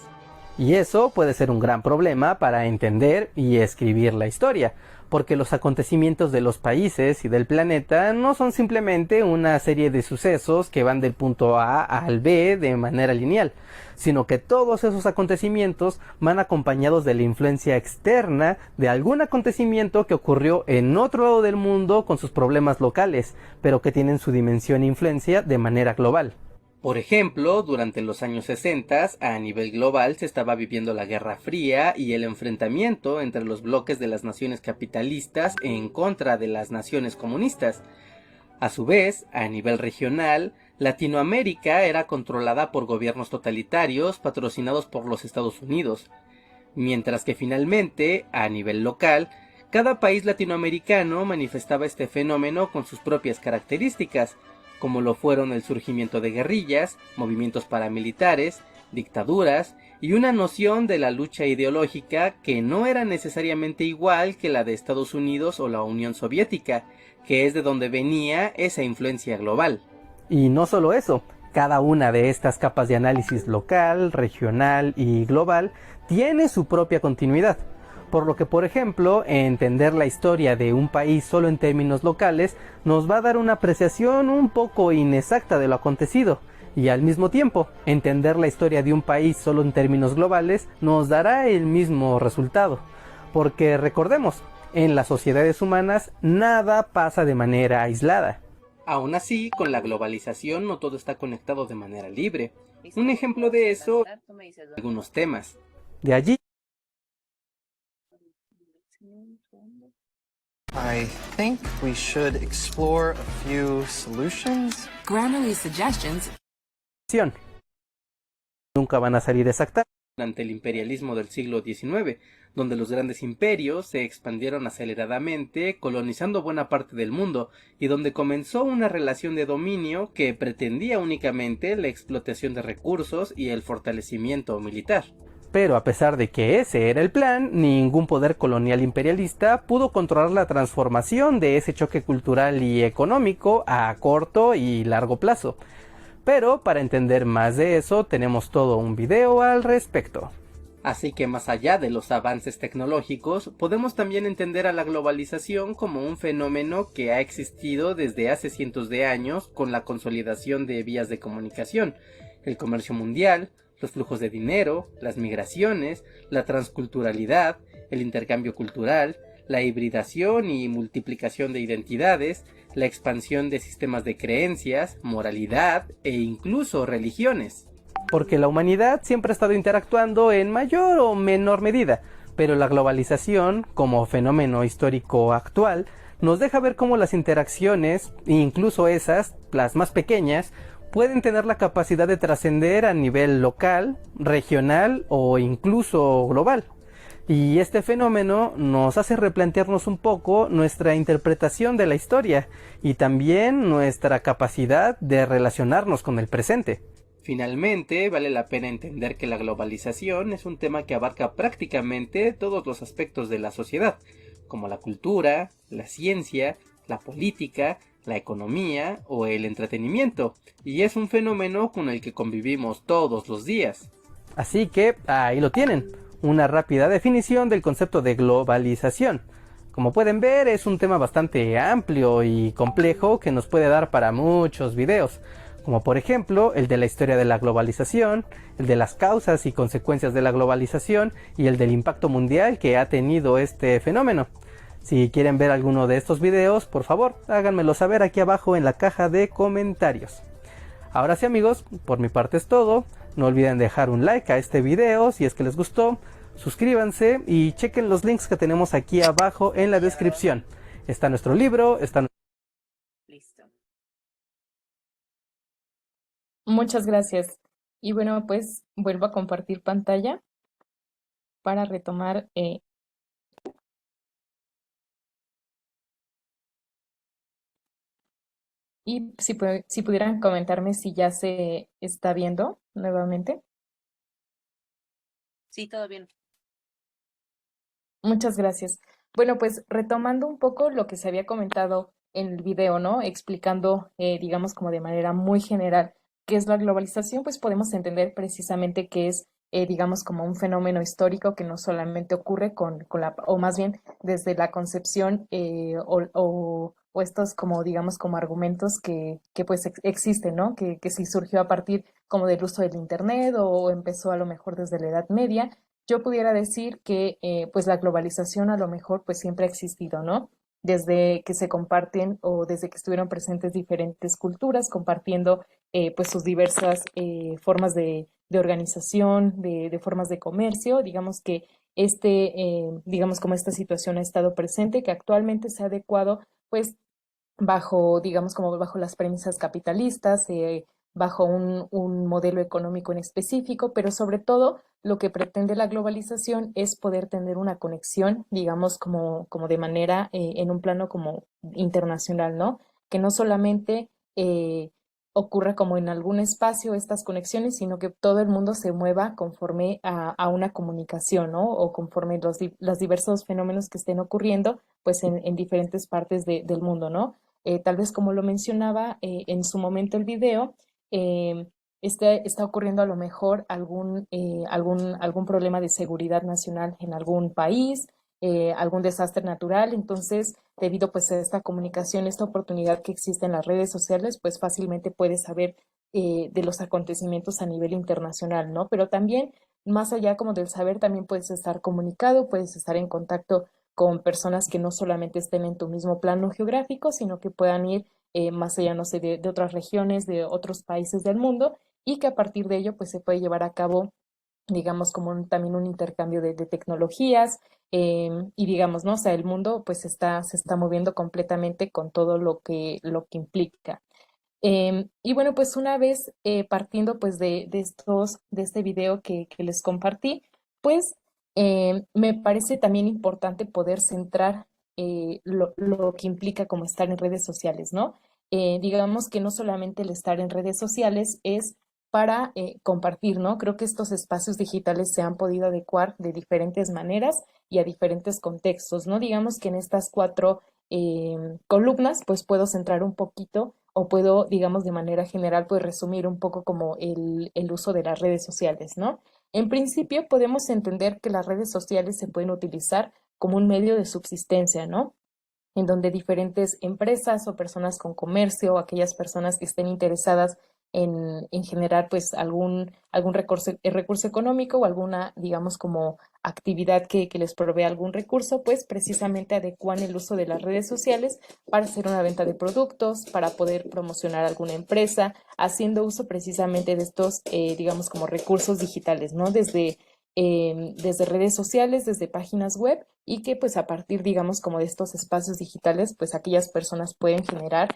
Y eso puede ser un gran problema para entender y escribir la historia, porque los acontecimientos de los países y del planeta no son simplemente una serie de sucesos que van del punto A al B de manera lineal, sino que todos esos acontecimientos van acompañados de la influencia externa de algún acontecimiento que ocurrió en otro lado del mundo con sus problemas locales, pero que tienen su dimensión e influencia de manera global. Por ejemplo, durante los años 60, a nivel global se estaba viviendo la Guerra Fría y el enfrentamiento entre los bloques de las naciones capitalistas en contra de las naciones comunistas. A su vez, a nivel regional, Latinoamérica era controlada por gobiernos totalitarios patrocinados por los Estados Unidos, mientras que finalmente, a nivel local, cada país latinoamericano manifestaba este fenómeno con sus propias características, como lo fueron el surgimiento de guerrillas, movimientos paramilitares, dictaduras y una noción de la lucha ideológica que no era necesariamente igual que la de Estados Unidos o la Unión Soviética, que es de donde venía esa influencia global. Y no solo eso, cada una de estas capas de análisis local, regional y global tiene su propia continuidad. Por lo que, por ejemplo, entender la historia de un país solo en términos locales nos va a dar una apreciación un poco inexacta de lo acontecido, y al mismo tiempo, entender la historia de un país solo en términos globales nos dará el mismo resultado. Porque recordemos, en las sociedades humanas nada pasa de manera aislada. Aún así, con la globalización no todo está conectado de manera libre. Un ejemplo de eso son algunos temas. De allí I think we should explore a few solutions. Grammarly's suggestions. Nunca van a salir exactas durante el imperialismo del siglo XIX, donde los grandes imperios se expandieron aceleradamente, colonizando buena parte del mundo, y donde comenzó una relación de dominio que pretendía únicamente la explotación de recursos y el fortalecimiento militar. Pero a pesar de que ese era el plan, ningún poder colonial imperialista pudo controlar la transformación de ese choque cultural y económico a corto y largo plazo. Pero para entender más de eso tenemos todo un video al respecto. Así que más allá de los avances tecnológicos, podemos también entender a la globalización como un fenómeno que ha existido desde hace cientos de años con la consolidación de vías de comunicación, el comercio mundial, los flujos de dinero, las migraciones, la transculturalidad, el intercambio cultural, la hibridación y multiplicación de identidades, la expansión de sistemas de creencias, moralidad e incluso religiones. Porque la humanidad siempre ha estado interactuando en mayor o menor medida, pero la globalización, como fenómeno histórico actual, nos deja ver cómo las interacciones, incluso esas, las más pequeñas, pueden tener la capacidad de trascender a nivel local, regional o incluso global. Y este fenómeno nos hace replantearnos un poco nuestra interpretación de la historia y también nuestra capacidad de relacionarnos con el presente. Finalmente, vale la pena entender que la globalización es un tema que abarca prácticamente todos los aspectos de la sociedad, como la cultura, la ciencia, la política, la economía o el entretenimiento, y es un fenómeno con el que convivimos todos los días. Así que ahí lo tienen, una rápida definición del concepto de globalización. Como pueden ver, es un tema bastante amplio y complejo que nos puede dar para muchos videos, como por ejemplo el de la historia de la globalización, el de las causas y consecuencias de la globalización y el del impacto mundial que ha tenido este fenómeno. Si quieren ver alguno de estos videos, por favor, háganmelo saber aquí abajo en la caja de comentarios. Ahora sí, amigos, por mi parte es todo. No olviden dejar un like a este video si es que les gustó. Suscríbanse y chequen los links que tenemos aquí abajo en la descripción. Está nuestro libro, está... Listo. Muchas gracias. Y bueno, pues vuelvo a compartir pantalla para retomar Y si pudieran comentarme si ya se está viendo nuevamente. Sí, todo bien. Muchas gracias. Bueno, pues retomando un poco lo que se había comentado en el video, ¿no? Explicando, digamos, como de manera muy general qué es la globalización, pues podemos entender precisamente que es, digamos, como un fenómeno histórico que no solamente ocurre con la, o más bien desde la concepción o estos como, digamos, como argumentos que pues existen, ¿no? Que sí surgió a partir como del uso del Internet o empezó a lo mejor desde la Edad Media. Yo pudiera decir que pues la globalización a lo mejor pues siempre ha existido, ¿no? Desde que se comparten o desde que estuvieron presentes diferentes culturas compartiendo pues sus diversas formas de organización, de formas de comercio, digamos que digamos como esta situación ha estado presente, que actualmente se ha adecuado pues bajo, digamos, como bajo las premisas capitalistas, bajo un modelo económico en específico, pero sobre todo lo que pretende la globalización es poder tener una conexión, digamos, como de manera en un plano como internacional, ¿no? Que no solamente ocurra como en algún espacio estas conexiones, sino que todo el mundo se mueva conforme a una comunicación, ¿no? O conforme los diversos fenómenos que estén ocurriendo, pues en diferentes partes del mundo, ¿no? Tal vez como lo mencionaba en su momento el video, eh, está ocurriendo a lo mejor algún problema de seguridad nacional en algún país, algún desastre natural. Entonces, debido pues a esta comunicación, esta oportunidad que existe en las redes sociales, pues fácilmente puedes saber de los acontecimientos a nivel internacional, ¿no? Pero también, más allá como del saber, también puedes estar comunicado, puedes estar en contacto con personas que no solamente estén en tu mismo plano geográfico, sino que puedan ir más allá, no sé, de otras regiones, de otros países del mundo, y que a partir de ello, pues se puede llevar a cabo, digamos, como también un intercambio de tecnologías, y digamos, ¿no? O sea, el mundo pues se está moviendo completamente con todo lo que implica. Y bueno, pues una vez partiendo pues de este video que les compartí, pues me parece también importante poder centrar lo que implica como estar en redes sociales, ¿no? Digamos que no solamente el estar en redes sociales es para compartir, ¿no? Creo que estos espacios digitales se han podido adecuar de diferentes maneras y a diferentes contextos, ¿no? Digamos que en estas cuatro columnas, pues puedo centrar un poquito o puedo, digamos, de manera general, pues resumir un poco como el uso de las redes sociales, ¿no? En principio, podemos entender que las redes sociales se pueden utilizar como un medio de subsistencia, ¿no? En donde diferentes empresas o personas con comercio o aquellas personas que estén interesadas en generar pues algún recurso económico o alguna, digamos, como actividad que les provea algún recurso, pues precisamente adecuan el uso de las redes sociales para hacer una venta de productos, para poder promocionar alguna empresa, haciendo uso precisamente de estos, digamos, como recursos digitales, ¿no? Desde redes sociales, desde páginas web y que pues a partir, digamos, como de estos espacios digitales, pues aquellas personas pueden generar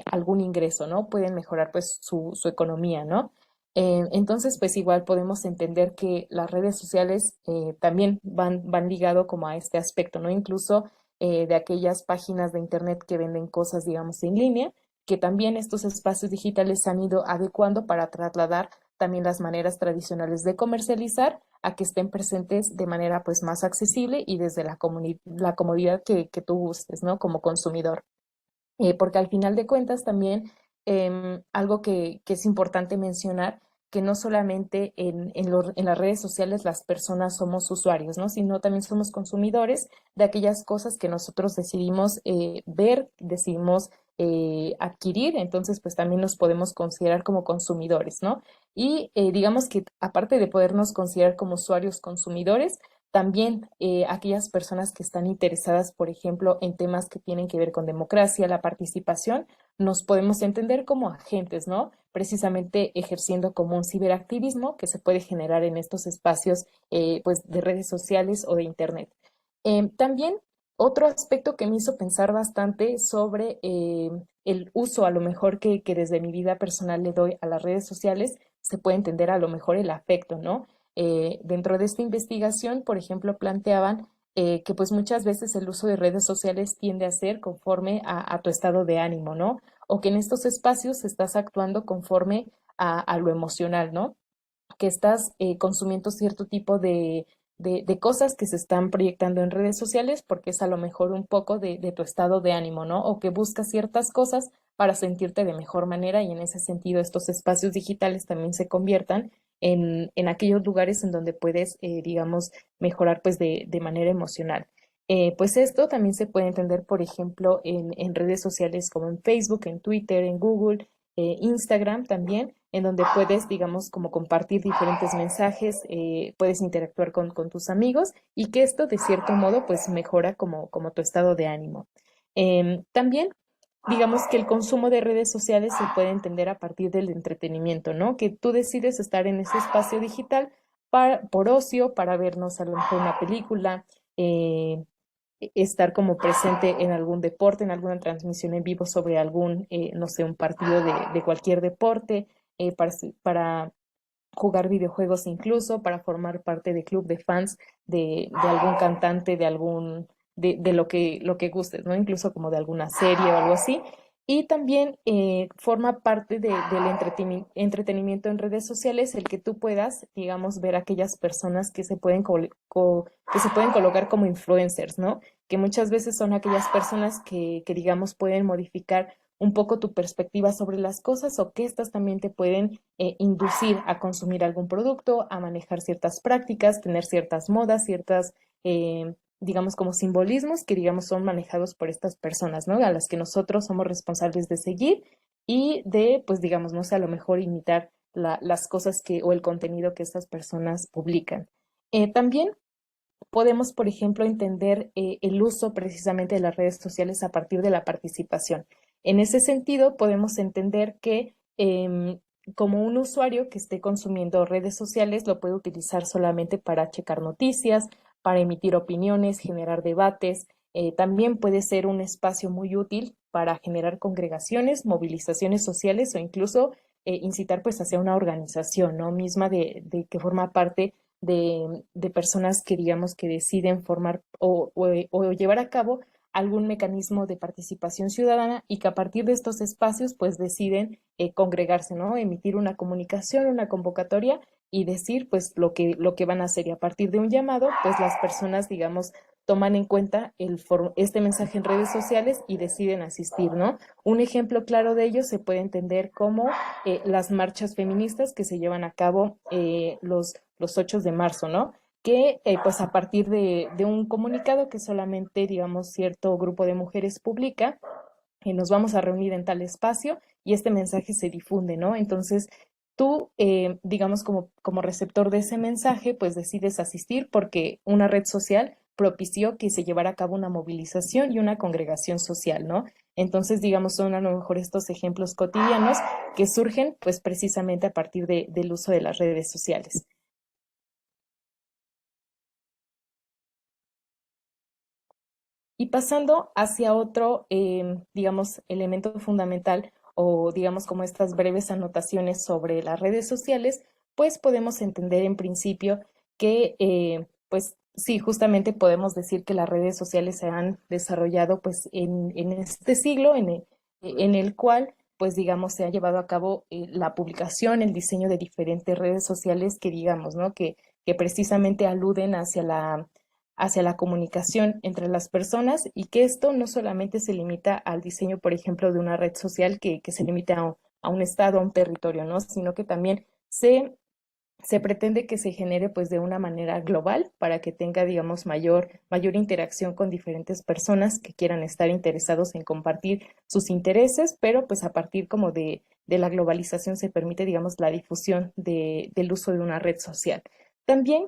algún ingreso, ¿no? Pueden mejorar pues su economía, ¿no? Entonces, pues igual podemos entender que las redes sociales también van ligado como a este aspecto, ¿no? Incluso de aquellas páginas de internet que venden cosas, digamos, en línea, que también estos espacios digitales se han ido adecuando para trasladar también las maneras tradicionales de comercializar a que estén presentes de manera pues más accesible y desde la comodidad que tú gustes, ¿no? Como consumidor. Porque al final de cuentas también algo que es importante mencionar, que no solamente en las redes sociales las personas somos usuarios, ¿no? Sino también somos consumidores de aquellas cosas que nosotros decidimos ver, decidimos adquirir, entonces pues también nos podemos considerar como consumidores, ¿no? Y digamos que aparte de podernos considerar como usuarios consumidores, también aquellas personas que están interesadas, por ejemplo, en temas que tienen que ver con democracia, la participación, nos podemos entender como agentes, ¿no? Precisamente ejerciendo como un ciberactivismo que se puede generar en estos espacios, pues, de redes sociales o de Internet. También otro aspecto que me hizo pensar bastante sobre el uso a lo mejor que desde mi vida personal le doy a las redes sociales, se puede entender a lo mejor el afecto, ¿no? Dentro de esta investigación, por ejemplo, planteaban que pues muchas veces el uso de redes sociales tiende a ser conforme a tu estado de ánimo, ¿no? o que en estos espacios estás actuando conforme a lo emocional, ¿no? Que estás consumiendo cierto tipo de cosas que se están proyectando en redes sociales porque es a lo mejor un poco de tu estado de ánimo, ¿no? O que buscas ciertas cosas para sentirte de mejor manera y en ese sentido estos espacios digitales también se conviertan en aquellos lugares en donde puedes, digamos, mejorar pues de manera emocional. Pues esto también se puede entender, por ejemplo, en redes sociales como en Facebook, en Twitter, en Google, Instagram también, en donde puedes, digamos, como compartir diferentes mensajes, puedes interactuar con tus amigos y que esto de cierto modo pues mejora como tu estado de ánimo. También digamos que el consumo de redes sociales se puede entender a partir del entretenimiento, ¿no? Que tú decides estar en ese espacio digital por ocio, para vernos a lo mejor una película, estar como presente en algún deporte, en alguna transmisión en vivo sobre algún, no sé, un partido de cualquier deporte, para jugar videojuegos incluso, para formar parte de club de fans de algún cantante, de lo que gustes, ¿no? Incluso como de alguna serie o algo así. Y también forma parte del entretenimiento en redes sociales el que tú puedas, digamos, ver aquellas personas que se pueden, que se pueden colocar como influencers, ¿no? Que muchas veces son aquellas personas que digamos, pueden modificar un poco tu perspectiva sobre las cosas o que éstas también te pueden inducir a consumir algún producto, a manejar ciertas prácticas, tener ciertas modas, ciertas, digamos, como simbolismos que, digamos, son manejados por estas personas, ¿no? A las que nosotros somos responsables de seguir y de, pues, digamos, no sé, a lo mejor imitar las cosas o el contenido que estas personas publican. También podemos, por ejemplo, entender el uso precisamente de las redes sociales a partir de la participación. En ese sentido, podemos entender que como un usuario que esté consumiendo redes sociales lo puede utilizar solamente para checar noticias, para emitir opiniones, generar debates. También puede ser un espacio muy útil para generar congregaciones, movilizaciones sociales o incluso incitar pues hacia una organización, ¿no? Misma de que forma parte de personas que digamos que deciden formar o llevar a cabo algún mecanismo de participación ciudadana y que a partir de estos espacios pues deciden congregarse, ¿no? Emitir una comunicación, una convocatoria y decir pues lo que van a hacer y a partir de un llamado pues las personas digamos toman en cuenta este mensaje en redes sociales y deciden asistir, ¿no? Un ejemplo claro de ello se puede entender como las marchas feministas que se llevan a cabo los 8 de marzo, ¿no? Que pues a partir de un comunicado que solamente, digamos, cierto grupo de mujeres publica, nos vamos a reunir en tal espacio y este mensaje se difunde, ¿no? Entonces, tú, digamos, como receptor de ese mensaje, pues decides asistir porque una red social propició que se llevara a cabo una movilización y una congregación social, ¿no? Entonces, digamos, son a lo mejor estos ejemplos cotidianos que surgen, pues, precisamente a partir del uso de las redes sociales. Y pasando hacia otro, digamos, elemento fundamental o digamos como estas breves anotaciones sobre las redes sociales, pues podemos entender en principio que, pues sí, justamente podemos decir que las redes sociales se han desarrollado pues en este siglo en el cual pues digamos se ha llevado a cabo la publicación, el diseño de diferentes redes sociales que digamos, ¿no? Que precisamente aluden hacia la comunicación entre las personas y que esto no solamente se limita al diseño, por ejemplo, de una red social que se limita a un estado, a un territorio, ¿no? Sino que también se pretende que se genere pues de una manera global para que tenga, digamos, mayor interacción con diferentes personas que quieran estar interesados en compartir sus intereses, pero pues a partir como de la globalización se permite, digamos, la difusión del uso de una red social. También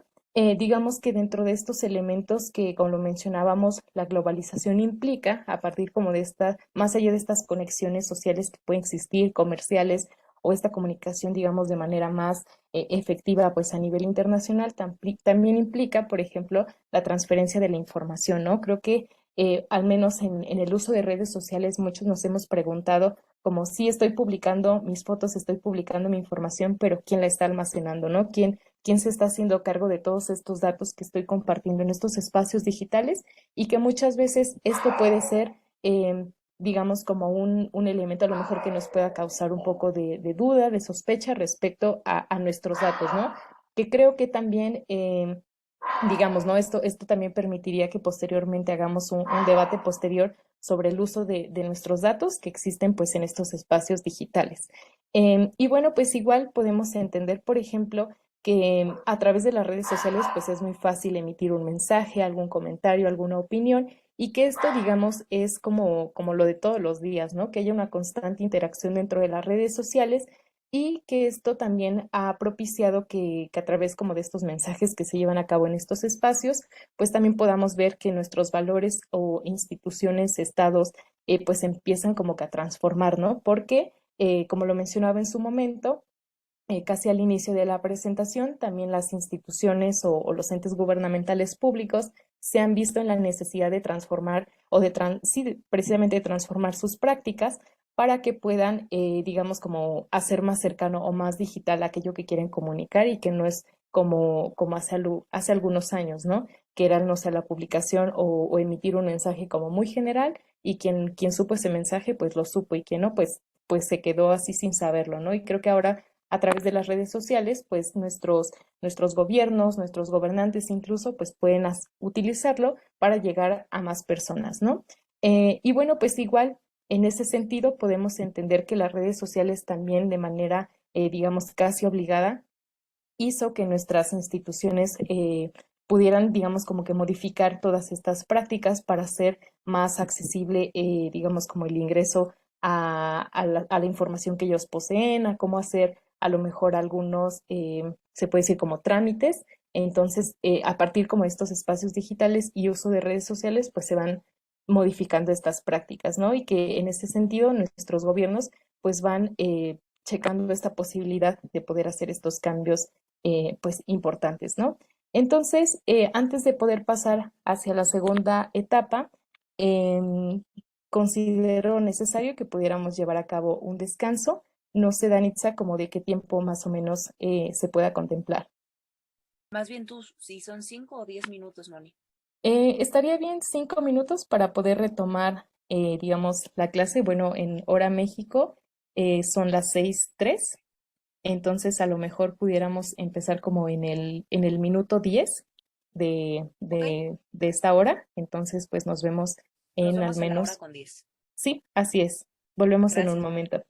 digamos que dentro de estos elementos que, como lo mencionábamos, la globalización implica, a partir como de más allá de estas conexiones sociales que pueden existir, comerciales, o esta comunicación, digamos, de manera más efectiva, pues a nivel internacional, también implica, por ejemplo, la transferencia de la información, ¿no? Creo que al menos en el uso de redes sociales, muchos nos hemos preguntado como si estoy publicando mis fotos, estoy publicando mi información, pero ¿quién la está almacenando, no? ¿Quién se está haciendo cargo de todos estos datos que estoy compartiendo en estos espacios digitales? Y que muchas veces esto puede ser digamos, como un elemento a lo mejor que nos pueda causar un poco de duda, de sospecha respecto a nuestros datos, ¿no? Que creo que también, digamos, ¿no? Esto también permitiría que posteriormente hagamos un debate posterior sobre el uso de nuestros datos que existen pues en estos espacios digitales. Y bueno, pues igual podemos entender, por ejemplo, que a través de las redes sociales pues es muy fácil emitir un mensaje, algún comentario, alguna opinión y que esto, digamos, es como lo de todos los días, ¿no? Que haya una constante interacción dentro de las redes sociales y que esto también ha propiciado que a través como de estos mensajes que se llevan a cabo en estos espacios, pues también podamos ver que nuestros valores o instituciones, estados, pues empiezan como que a transformar, ¿no? Porque, como lo mencionaba en su momento, casi al inicio de la presentación, también las instituciones o los entes gubernamentales públicos se han visto en la necesidad de transformar o sí, precisamente de transformar sus prácticas para que puedan, digamos, como hacer más cercano o más digital aquello que quieren comunicar y que no es como hace algunos años, ¿no? Que era, no sé, la publicación o emitir un mensaje como muy general y quien supo ese mensaje, pues lo supo y quien no, pues se quedó así sin saberlo, ¿no? Y creo que ahora a través de las redes sociales, pues nuestros gobiernos, nuestros gobernantes incluso, pues pueden utilizarlo para llegar a más personas, ¿no? Y bueno, pues igual en ese sentido podemos entender que las redes sociales también de manera, digamos, casi obligada, hizo que nuestras instituciones pudieran, digamos, como que modificar todas estas prácticas para hacer más accesible, digamos, como el ingreso a la información que ellos poseen, a cómo hacer a lo mejor algunos, se puede decir como trámites. Entonces, a partir como de estos espacios digitales y uso de redes sociales, pues se van modificando estas prácticas, ¿no? Y que en ese sentido nuestros gobiernos pues van checando esta posibilidad de poder hacer estos cambios pues importantes, ¿no? Entonces, antes de poder pasar hacia la segunda etapa, em, considero necesario que pudiéramos llevar a cabo un descanso. No sé, Danitza, como de qué tiempo más o menos se pueda contemplar. Más bien tú, si son 5 o 10 minutos, Moni. Estaría bien 5 minutos para poder retomar, digamos, la clase. Bueno, en hora México son las 6:03. Entonces, a lo mejor pudiéramos empezar como en el minuto 10 de, ¿Ok? de, de esta hora. Entonces, pues nos vemos Nos en al vemos a la hora menos, con 10. sí, así es. Volvemos en un Gracias, Moni. momento.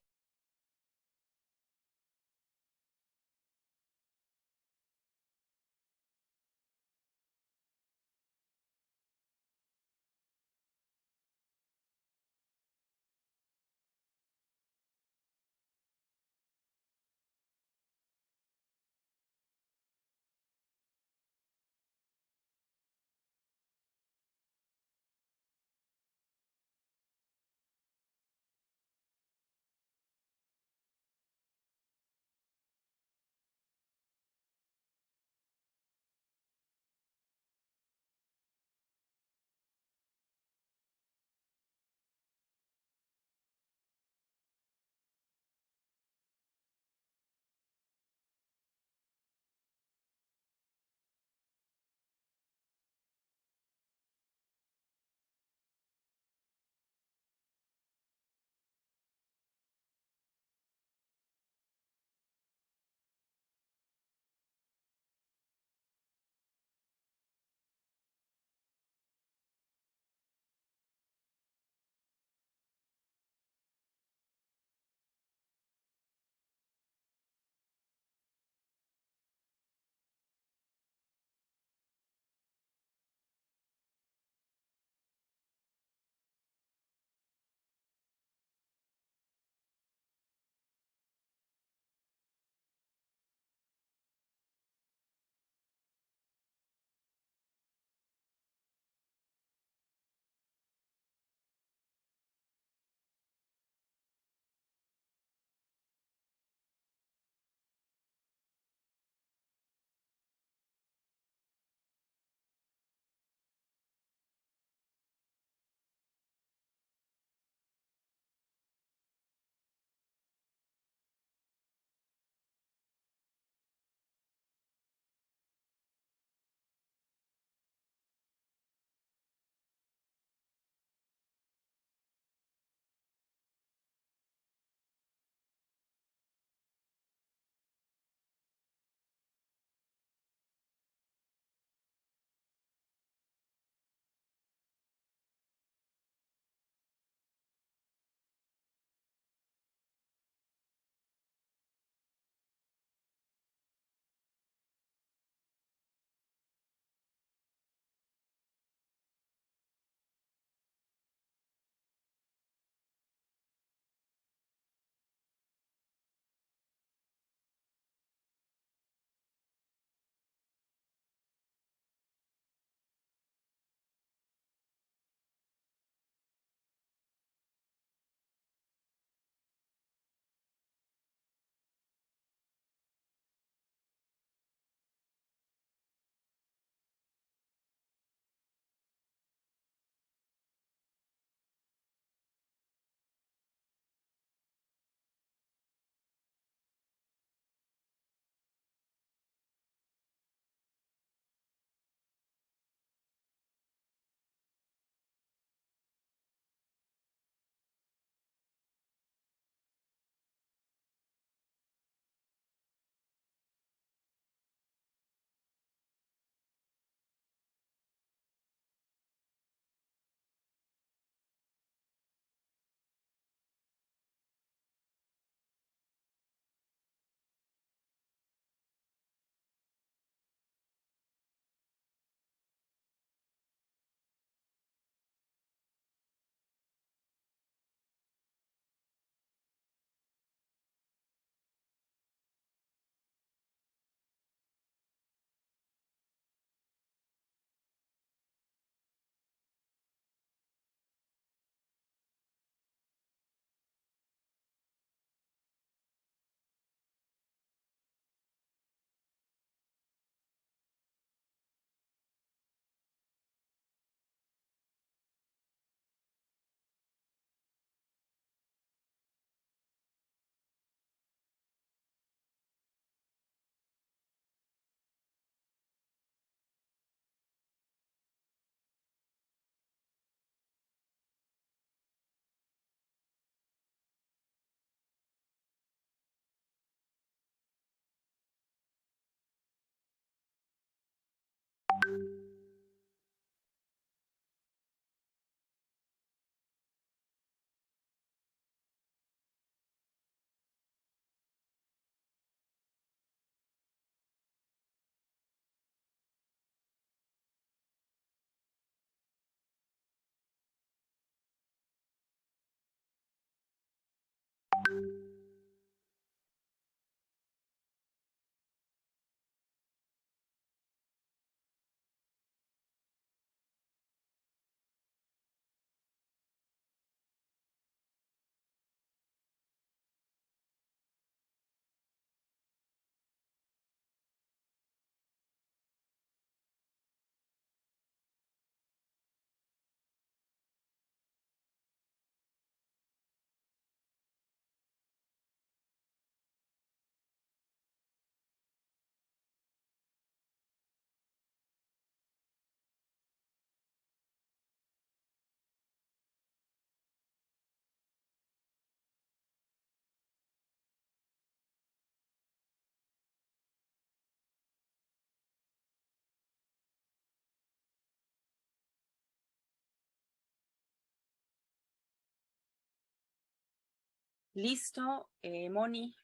Listo, Moni,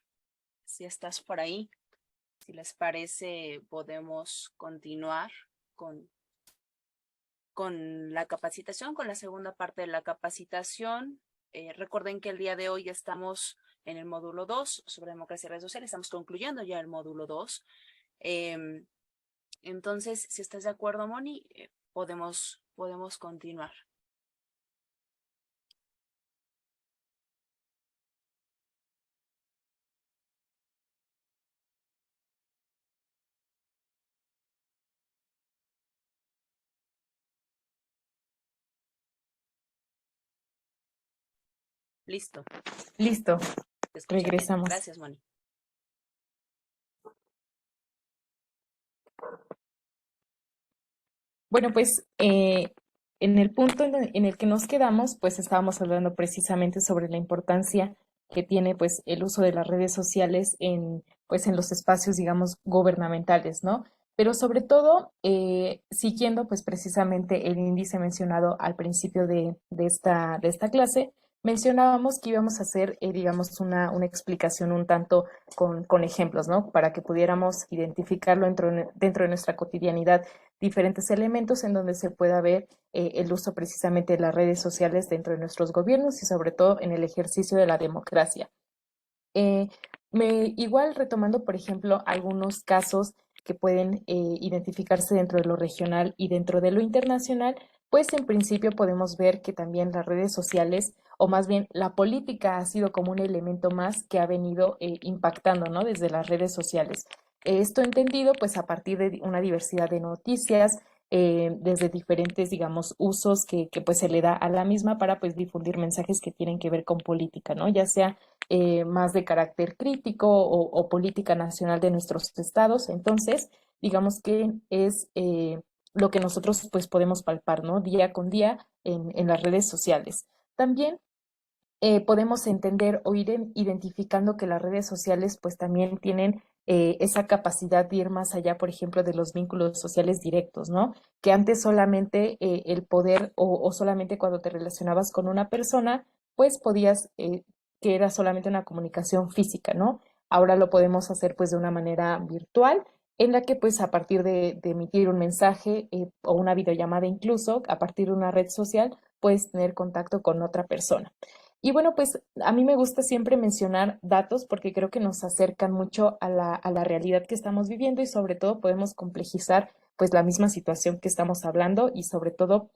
si estás por ahí, si les parece, podemos continuar con, con la capacitación, con la segunda parte de la capacitación. Recuerden que el día de hoy estamos en el módulo 2 sobre democracia y redes sociales, estamos concluyendo ya el módulo 2. Entonces, si estás de acuerdo, Moni, podemos continuar. Listo. Listo, Te escucho bien. regresamos. Gracias, Moni. Bueno, pues en el punto en el que nos quedamos, pues estábamos hablando precisamente sobre la importancia que tiene pues el uso de las redes sociales en pues en los espacios, digamos, gubernamentales, ¿no? Pero sobre todo, siguiendo pues precisamente el índice mencionado al principio de esta clase, mencionábamos que íbamos a hacer, digamos, una explicación un tanto con ejemplos, ¿no? Para que pudiéramos identificarlo dentro de nuestra cotidianidad diferentes elementos en donde se pueda ver el uso precisamente de las redes sociales dentro de nuestros gobiernos y sobre todo en el ejercicio de la democracia. Eh, igual retomando, por ejemplo, algunos casos que pueden identificarse dentro de lo regional y dentro de lo internacional, pues en principio podemos ver que también las redes sociales, o más bien la política ha sido como un elemento más que ha venido impactando, ¿no? Desde las redes sociales. Esto entendido pues a partir de una diversidad de noticias, desde diferentes, digamos, usos pues se le da a la misma para pues difundir mensajes que tienen que ver con política, ¿no? Ya sea más de carácter crítico o política nacional de nuestros estados. Entonces, digamos que es lo que nosotros pues podemos palpar, ¿no? Día con día en las redes sociales. También podemos entender o ir identificando que las redes sociales pues también tienen esa capacidad de ir más allá, por ejemplo, de los vínculos sociales directos, ¿no? Que antes solamente el poder o solamente cuando te relacionabas con una persona, pues podías, que era solamente una comunicación física, ¿no? Ahora lo podemos hacer pues de una manera virtual en la que pues a partir de emitir un mensaje o una videollamada incluso, a partir de una red social, puedes tener contacto con otra persona. Y bueno, pues a mí me gusta siempre mencionar datos porque creo que nos acercan mucho a la realidad que estamos viviendo y sobre todo podemos complejizar pues la misma situación que estamos hablando y sobre todo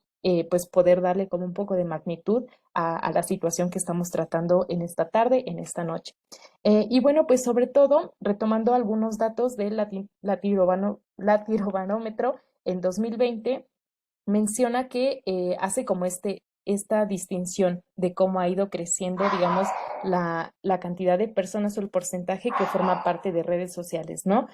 pues poder darle como un poco de magnitud a la situación que estamos tratando en esta tarde, en esta noche. Y bueno, pues sobre todo, retomando algunos datos del Latirobanómetro en 2020, menciona que hace como esta distinción de cómo ha ido creciendo, digamos, la cantidad de personas o el porcentaje que forma parte de redes sociales, ¿no?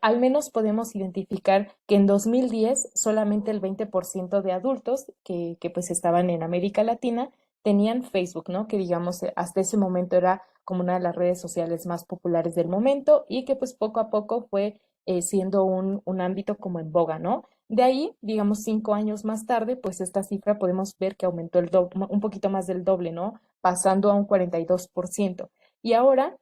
Al menos podemos identificar que en 2010 solamente el 20% de adultos que pues estaban en América Latina tenían Facebook, ¿no? Que digamos hasta ese momento era como una de las redes sociales más populares del momento y que pues poco a poco fue siendo un ámbito como en boga, ¿no? De ahí, digamos, 5 años más tarde, pues esta cifra podemos ver que aumentó un poquito más del doble, ¿no? Pasando a un 42%. Y ahora,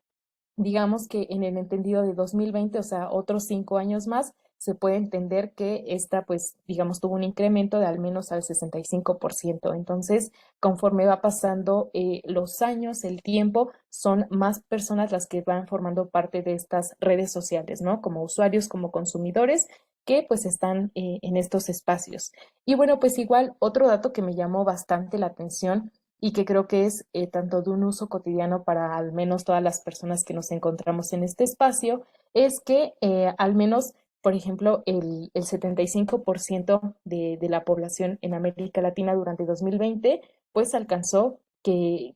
digamos que en el entendido de 2020, o sea, otros 5 años más, se puede entender que esta, pues, digamos, tuvo un incremento de al menos al 65%. Entonces, conforme va pasando los años, el tiempo, son más personas las que van formando parte de estas redes sociales, ¿no? Como usuarios, como consumidores, que pues están en estos espacios. Y bueno, pues igual otro dato que me llamó bastante la atención y que creo que es tanto de un uso cotidiano para al menos todas las personas que nos encontramos en este espacio, es que al menos, por ejemplo, el 75% de la población en América Latina durante 2020, pues alcanzó que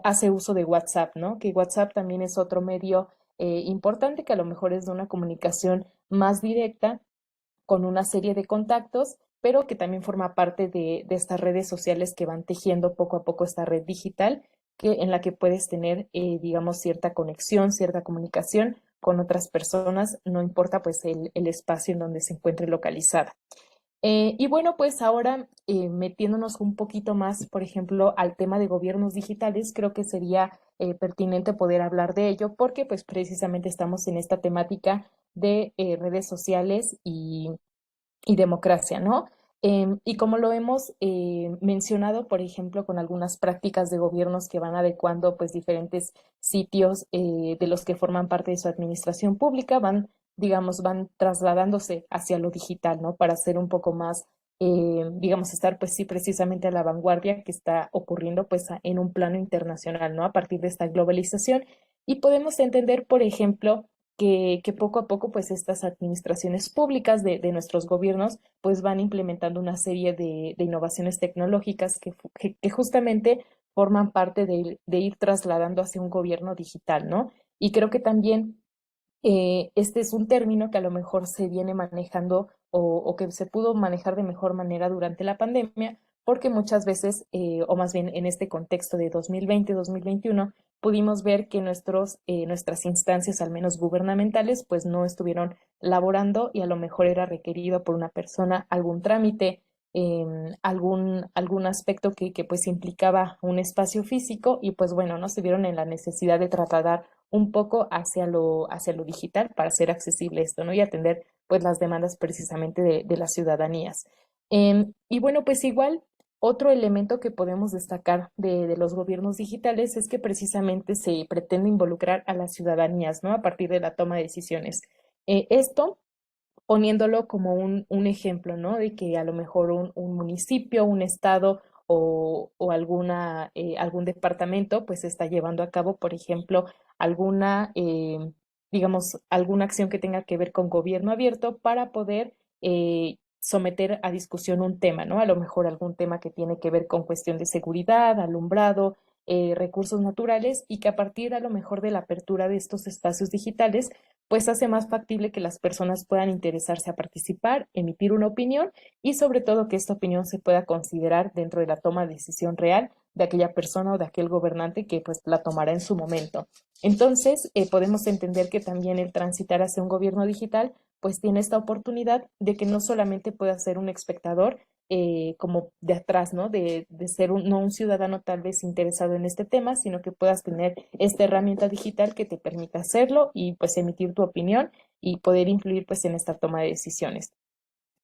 hace uso de WhatsApp, ¿no? Que WhatsApp también es otro medio importante que a lo mejor es de una comunicación más directa con una serie de contactos, pero que también forma parte de estas redes sociales que van tejiendo poco a poco esta red digital en la que puedes tener, digamos, cierta conexión, cierta comunicación con otras personas, no importa pues el espacio en donde se encuentre localizada. Y bueno, pues ahora metiéndonos un poquito más, por ejemplo, al tema de gobiernos digitales, creo que sería pertinente poder hablar de ello porque pues precisamente estamos en esta temática de redes sociales y democracia, ¿no? Y como lo hemos mencionado, por ejemplo, con algunas prácticas de gobiernos que van adecuando pues diferentes sitios de los que forman parte de su administración pública, van, digamos, van trasladándose hacia lo digital, ¿no? Para ser un poco más, digamos, estar pues sí precisamente a la vanguardia que está ocurriendo pues en un plano internacional, ¿no? A partir de esta globalización. Y podemos entender, por ejemplo, que poco a poco pues estas administraciones públicas de nuestros gobiernos pues van implementando una serie de innovaciones tecnológicas que justamente forman parte de ir trasladando hacia un gobierno digital, ¿no? Y creo que también este es un término que a lo mejor se viene manejando o que se pudo manejar de mejor manera durante la pandemia, porque muchas veces, o más bien en este contexto de 2020-2021, pudimos ver que nuestras instancias, al menos gubernamentales, pues no estuvieron laborando y a lo mejor era requerido por una persona algún trámite, algún aspecto que pues implicaba un espacio físico y pues bueno, no se vieron en la necesidad de trasladar un poco hacia lo digital para hacer accesible esto, ¿no? Y atender pues las demandas precisamente de las ciudadanías. Y bueno, pues igual otro elemento que podemos destacar de los gobiernos digitales es que precisamente se pretende involucrar a las ciudadanías, ¿no? A partir de la toma de decisiones. Esto poniéndolo como un ejemplo, ¿no? De que a lo mejor un municipio, un estado o algún departamento, pues está llevando a cabo, por ejemplo, digamos, alguna acción que tenga que ver con gobierno abierto para poder someter a discusión un tema, ¿no? A lo mejor algún tema que tiene que ver con cuestión de seguridad, alumbrado, recursos naturales y que a partir a lo mejor de la apertura de estos espacios digitales, pues hace más factible que las personas puedan interesarse a participar, emitir una opinión y sobre todo que esta opinión se pueda considerar dentro de la toma de decisión real de aquella persona o de aquel gobernante que pues la tomará en su momento. Entonces, podemos entender que también el transitar hacia un gobierno digital pues tiene esta oportunidad de que no solamente pueda ser un espectador, como de atrás, ¿no? De ser no un ciudadano tal vez interesado en este tema, sino que puedas tener esta herramienta digital que te permita hacerlo y pues emitir tu opinión y poder influir pues en esta toma de decisiones.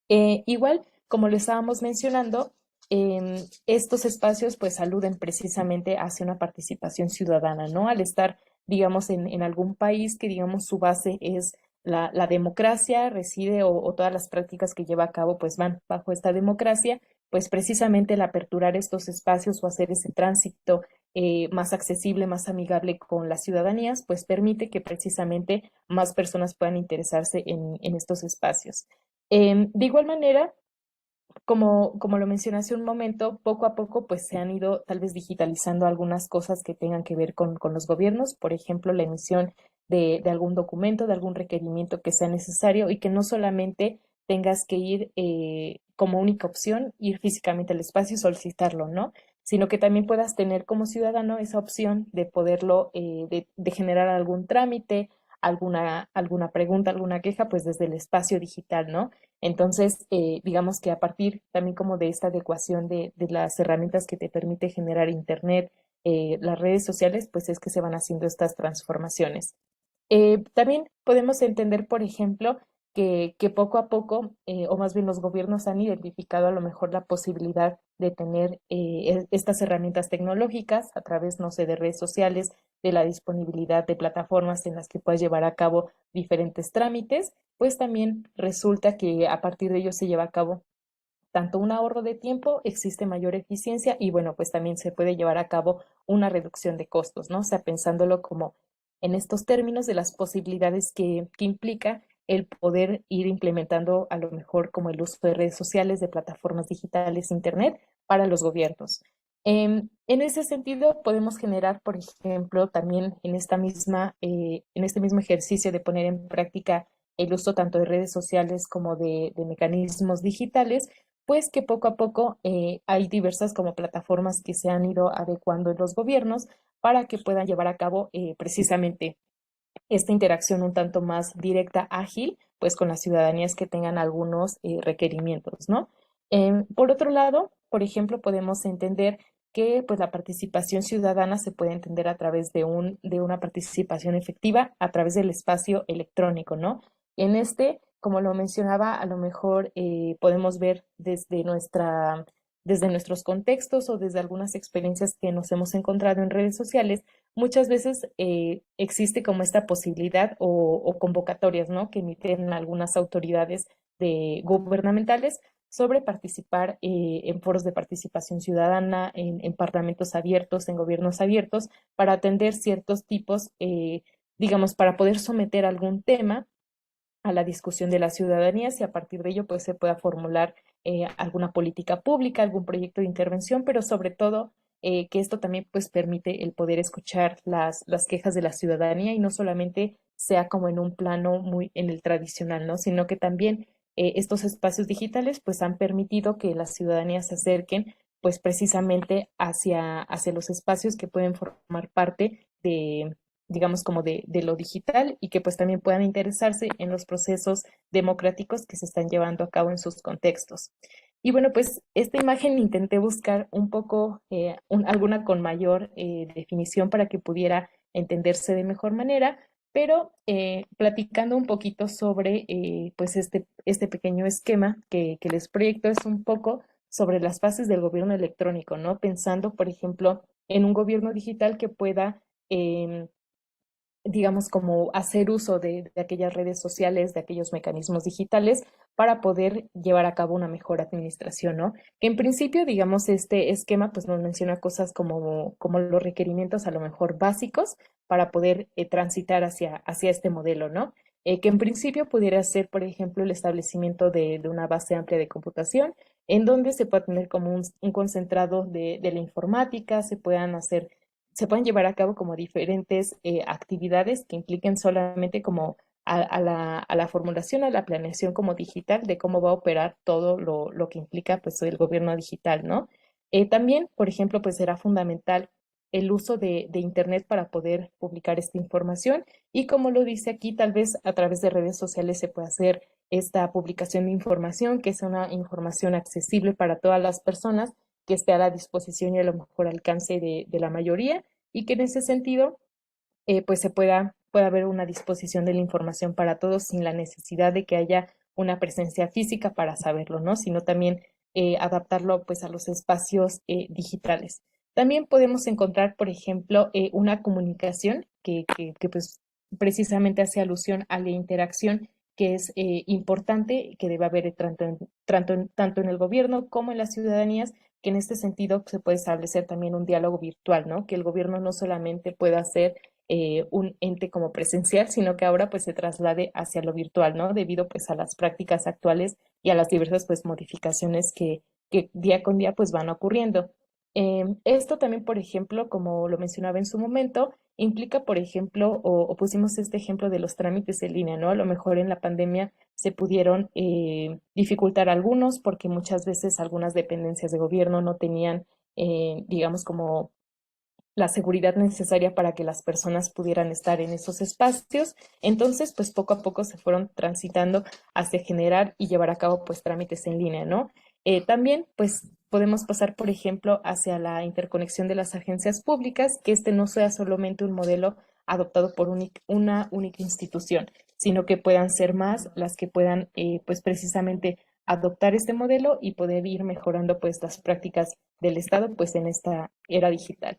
Igual, como lo estábamos mencionando, estos espacios pues aluden precisamente hacia una participación ciudadana, ¿no? Al estar, digamos, en algún país que, digamos, su base es la democracia, reside o todas las prácticas que lleva a cabo pues van bajo esta democracia, pues precisamente el aperturar estos espacios o hacer ese tránsito más accesible, más amigable con las ciudadanías, pues permite que precisamente más personas puedan interesarse en estos espacios. De igual manera, como lo mencioné hace un momento, poco a poco pues se han ido tal vez digitalizando algunas cosas que tengan que ver con los gobiernos, por ejemplo, la emisión de algún documento, de algún requerimiento que sea necesario y que no solamente tengas que ir como única opción, ir físicamente al espacio y solicitarlo, ¿no? Sino que también puedas tener como ciudadano esa opción de poderlo, de generar algún trámite, alguna pregunta, alguna queja, pues desde el espacio digital, ¿no? Entonces, digamos que a partir también como de esta adecuación de las herramientas que te permite generar Internet, las redes sociales, pues es que se van haciendo estas transformaciones. También podemos entender, por ejemplo, que poco a poco, o más bien los gobiernos han identificado a lo mejor la posibilidad de tener estas herramientas tecnológicas a través, no sé, de redes sociales, de la disponibilidad de plataformas en las que puedes llevar a cabo diferentes trámites, pues también resulta que a partir de ello se lleva a cabo tanto un ahorro de tiempo, existe mayor eficiencia y bueno, pues también se puede llevar a cabo una reducción de costos, ¿no? O sea, pensándolo como en estos términos de las posibilidades que implica el poder ir implementando a lo mejor como el uso de redes sociales, de plataformas digitales, Internet para los gobiernos. En ese sentido, podemos generar, por ejemplo, también en este mismo ejercicio de poner en práctica el uso tanto de redes sociales como de mecanismos digitales, pues que poco a poco hay diversas como plataformas que se han ido adecuando en los gobiernos para que puedan llevar a cabo precisamente esta interacción un tanto más directa, ágil, pues con las ciudadanías que tengan algunos requerimientos, ¿no? Por otro lado, por ejemplo, podemos entender que pues la participación ciudadana se puede entender a través de una participación efectiva a través del espacio electrónico, ¿no? En este, como lo mencionaba, a lo mejor podemos ver desde nuestros contextos o desde algunas experiencias que nos hemos encontrado en redes sociales, muchas veces existe como esta posibilidad o convocatorias, ¿no? Que emiten algunas autoridades gubernamentales sobre participar en foros de participación ciudadana, en parlamentos abiertos, en gobiernos abiertos, para atender ciertos tipos, digamos, para poder someter algún tema a la discusión de la ciudadanía, si a partir de ello pues se pueda formular alguna política pública, algún proyecto de intervención, pero sobre todo que esto también pues permite el poder escuchar las quejas de la ciudadanía y no solamente sea como en un plano muy en el tradicional, ¿no? Sino que también estos espacios digitales pues han permitido que las ciudadanías se acerquen pues precisamente hacia los espacios que pueden formar parte de, digamos, como de lo digital y que pues también puedan interesarse en los procesos democráticos que se están llevando a cabo en sus contextos. Y bueno, pues esta imagen intenté buscar un poco alguna con mayor definición para que pudiera entenderse de mejor manera, pero platicando un poquito sobre pues este pequeño esquema que les proyecto es un poco sobre las fases del gobierno electrónico, ¿no? Pensando, por ejemplo, en un gobierno digital que pueda digamos, como hacer uso de aquellas redes sociales, de aquellos mecanismos digitales para poder llevar a cabo una mejor administración, ¿no? Que en principio, digamos, este esquema pues nos menciona cosas como los requerimientos a lo mejor básicos para poder transitar hacia este modelo, ¿no? Que en principio pudiera ser, por ejemplo, el establecimiento de una base amplia de computación en donde se pueda tener como un concentrado de la informática, se pueden llevar a cabo como diferentes actividades que impliquen solamente como a la formulación, a la planeación como digital de cómo va a operar todo lo que implica pues el gobierno digital, ¿no? También, por ejemplo, pues será fundamental el uso de Internet para poder publicar esta información y como lo dice aquí, tal vez a través de redes sociales se puede hacer esta publicación de información, que es una información accesible para todas las personas que esté a la disposición y a lo mejor alcance de la mayoría y que en ese sentido pues pueda haber una disposición de la información para todos sin la necesidad de que haya una presencia física para saberlo, ¿no? Sino también adaptarlo pues a los espacios digitales. También podemos encontrar, por ejemplo, una comunicación que pues precisamente hace alusión a la interacción que es importante, que debe haber tanto en el gobierno como en las ciudadanías, que en este sentido se puede establecer también un diálogo virtual, ¿no? Que el gobierno no solamente pueda ser un ente como presencial, sino que ahora pues se traslade hacia lo virtual, ¿no? Debido pues a las prácticas actuales y a las diversas pues modificaciones que día con día pues van ocurriendo. Esto también, por ejemplo, como lo mencionaba en su momento, implica, por ejemplo, o pusimos este ejemplo de los trámites en línea, ¿no? A lo mejor en la pandemia se pudieron dificultar algunos porque muchas veces algunas dependencias de gobierno no tenían, digamos, como la seguridad necesaria para que las personas pudieran estar en esos espacios. Entonces, pues poco a poco se fueron transitando hacia generar y llevar a cabo pues trámites en línea, ¿no? También, pues podemos pasar, por ejemplo, hacia la interconexión de las agencias públicas, que este no sea solamente un modelo adoptado por una única institución, sino que puedan ser más las que puedan, pues precisamente adoptar este modelo y poder ir mejorando pues las prácticas del Estado pues en esta era digital.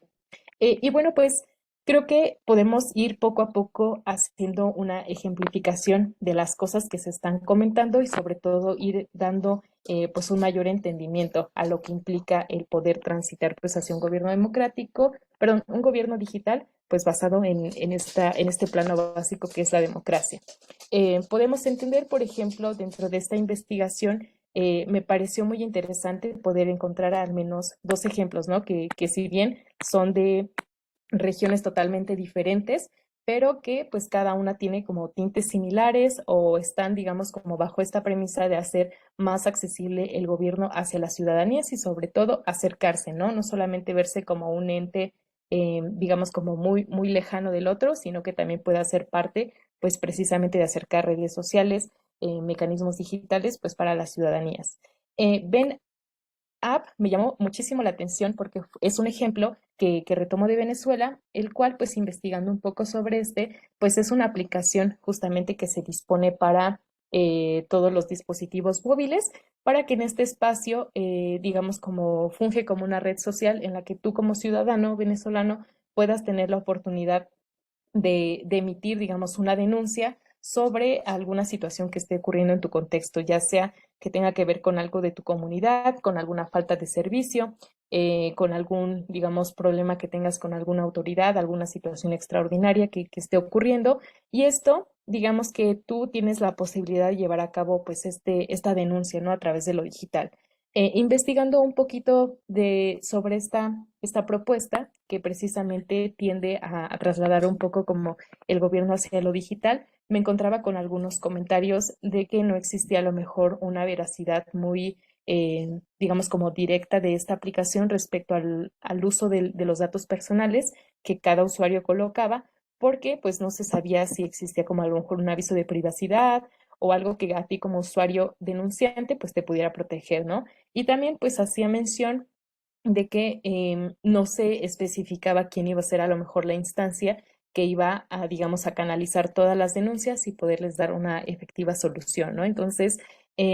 Y bueno, pues creo que podemos ir poco a poco haciendo una ejemplificación de las cosas que se están comentando y sobre todo ir dando pues un mayor entendimiento a lo que implica el poder transitar pues hacia un gobierno democrático, perdón, un gobierno digital pues basado en este plano básico que es la democracia. Podemos entender, por ejemplo, dentro de esta investigación, me pareció muy interesante poder encontrar al menos dos ejemplos, ¿no? Que si bien son de regiones totalmente diferentes, pero que pues cada una tiene como tintes similares o están, digamos, como bajo esta premisa de hacer más accesible el gobierno hacia las ciudadanías y sobre todo acercarse, ¿no? No solamente verse como un ente, digamos, como muy lejano del otro, sino que también pueda ser parte, pues precisamente de acercar redes sociales, mecanismos digitales, pues para las ciudadanías. Ven App me llamó muchísimo la atención porque es un ejemplo que retomo de Venezuela, el cual pues investigando un poco sobre pues es una aplicación justamente que se dispone para todos los dispositivos móviles, para que en este espacio, digamos, como funge como una red social en la que tú como ciudadano venezolano puedas tener la oportunidad de emitir, digamos, una denuncia sobre alguna situación que esté ocurriendo en tu contexto, ya sea que tenga que ver con algo de tu comunidad, con alguna falta de servicio, con algún, digamos, problema que tengas con alguna autoridad, alguna situación extraordinaria que esté ocurriendo. Y esto, digamos que tú tienes la posibilidad de llevar a cabo, pues, esta denuncia, ¿no? A través de lo digital. Investigando un poquito sobre esta propuesta que precisamente tiende a trasladar un poco como el gobierno hacia lo digital, me encontraba con algunos comentarios de que no existía a lo mejor una veracidad muy, digamos, como directa de esta aplicación respecto al uso de los datos personales que cada usuario colocaba, porque pues no se sabía si existía como a lo mejor un aviso de privacidad o algo que a ti como usuario denunciante pues te pudiera proteger, ¿no? Y también pues hacía mención de que no se especificaba quién iba a ser a lo mejor la instancia que iba a, digamos, a canalizar todas las denuncias y poderles dar una efectiva solución, ¿no? Entonces,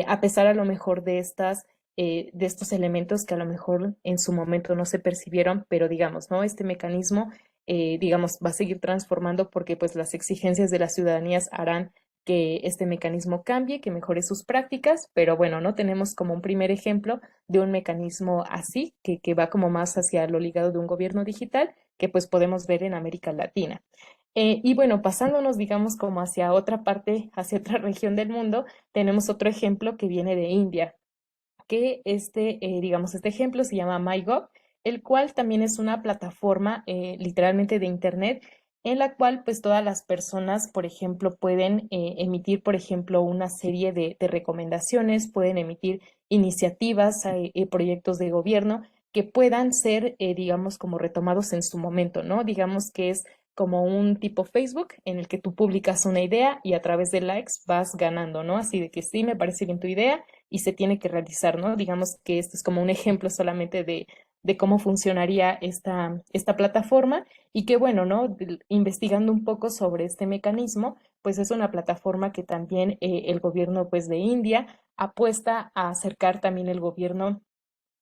a pesar a lo mejor de estos elementos que a lo mejor en su momento no se percibieron, pero digamos, ¿no? Este mecanismo, digamos, va a seguir transformando porque pues las exigencias de las ciudadanías harán que este mecanismo cambie, que mejore sus prácticas, pero bueno, no tenemos como un primer ejemplo de un mecanismo así, que va como más hacia lo ligado de un gobierno digital, que pues podemos ver en América Latina. Y bueno, pasándonos, digamos, como hacia otra parte, hacia otra región del mundo, tenemos otro ejemplo que viene de India, que digamos, este ejemplo se llama MyGov, el cual también es una plataforma literalmente de Internet en la cual pues todas las personas, por ejemplo, pueden emitir, por ejemplo, una serie de recomendaciones, pueden emitir iniciativas, proyectos de gobierno que puedan ser, digamos, como retomados en su momento, ¿no? Digamos que es como un tipo Facebook en el que tú publicas una idea y a través de likes vas ganando, ¿no? Así de que sí, me parece bien tu idea y se tiene que realizar, ¿no? Digamos que esto es como un ejemplo solamente de cómo funcionaría esta plataforma y que bueno, ¿no? Investigando un poco sobre este mecanismo, pues es una plataforma que también el gobierno pues de India apuesta a acercar también el gobierno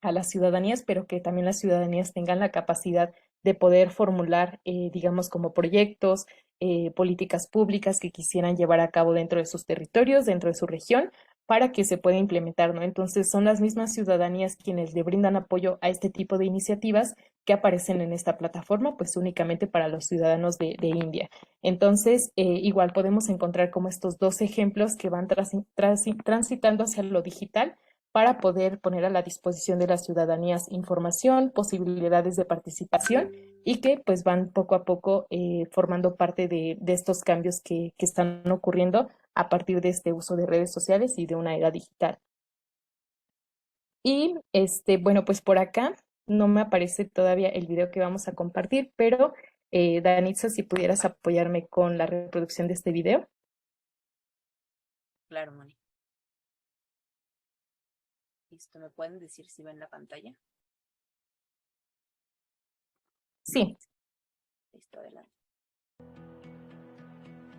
a las ciudadanías, pero que también las ciudadanías tengan la capacidad de poder formular, digamos, como proyectos, políticas públicas que quisieran llevar a cabo dentro de sus territorios, dentro de su región, para que se pueda implementar, ¿no? Entonces, son las mismas ciudadanías quienes le brindan apoyo a este tipo de iniciativas que aparecen en esta plataforma, pues únicamente para los ciudadanos de India. Entonces, igual podemos encontrar como estos dos ejemplos que van transitando hacia lo digital para poder poner a la disposición de las ciudadanías información, posibilidades de participación y que pues van poco a poco formando parte de estos cambios que están ocurriendo a partir de este uso de redes sociales y de una era digital. Y bueno, pues por acá no me aparece todavía el video que vamos a compartir, pero Danitza, si pudieras apoyarme con la reproducción de este video. Claro, Moni. Listo, ¿me pueden decir si ven la pantalla? Sí. Listo, adelante.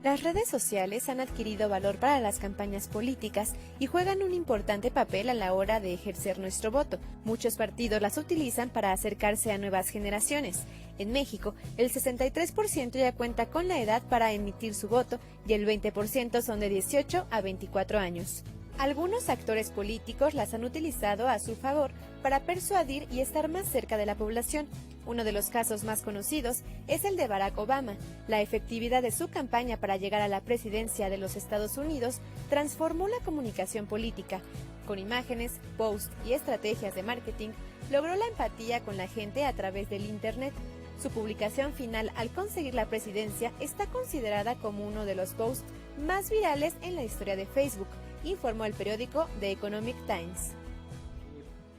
Las redes sociales han adquirido valor para las campañas políticas y juegan un importante papel a la hora de ejercer nuestro voto. Muchos partidos las utilizan para acercarse a nuevas generaciones. En México, el 63% ya cuenta con la edad para emitir su voto y el 20% son de 18 a 24 años. Algunos actores políticos las han utilizado a su favor para persuadir y estar más cerca de la población. Uno de los casos más conocidos es el de Barack Obama. La efectividad de su campaña para llegar a la presidencia de los Estados Unidos transformó la comunicación política. Con imágenes, posts y estrategias de marketing, logró la empatía con la gente a través del Internet. Su publicación final al conseguir la presidencia está considerada como uno de los posts más virales en la historia de Facebook, informó el periódico The Economic Times.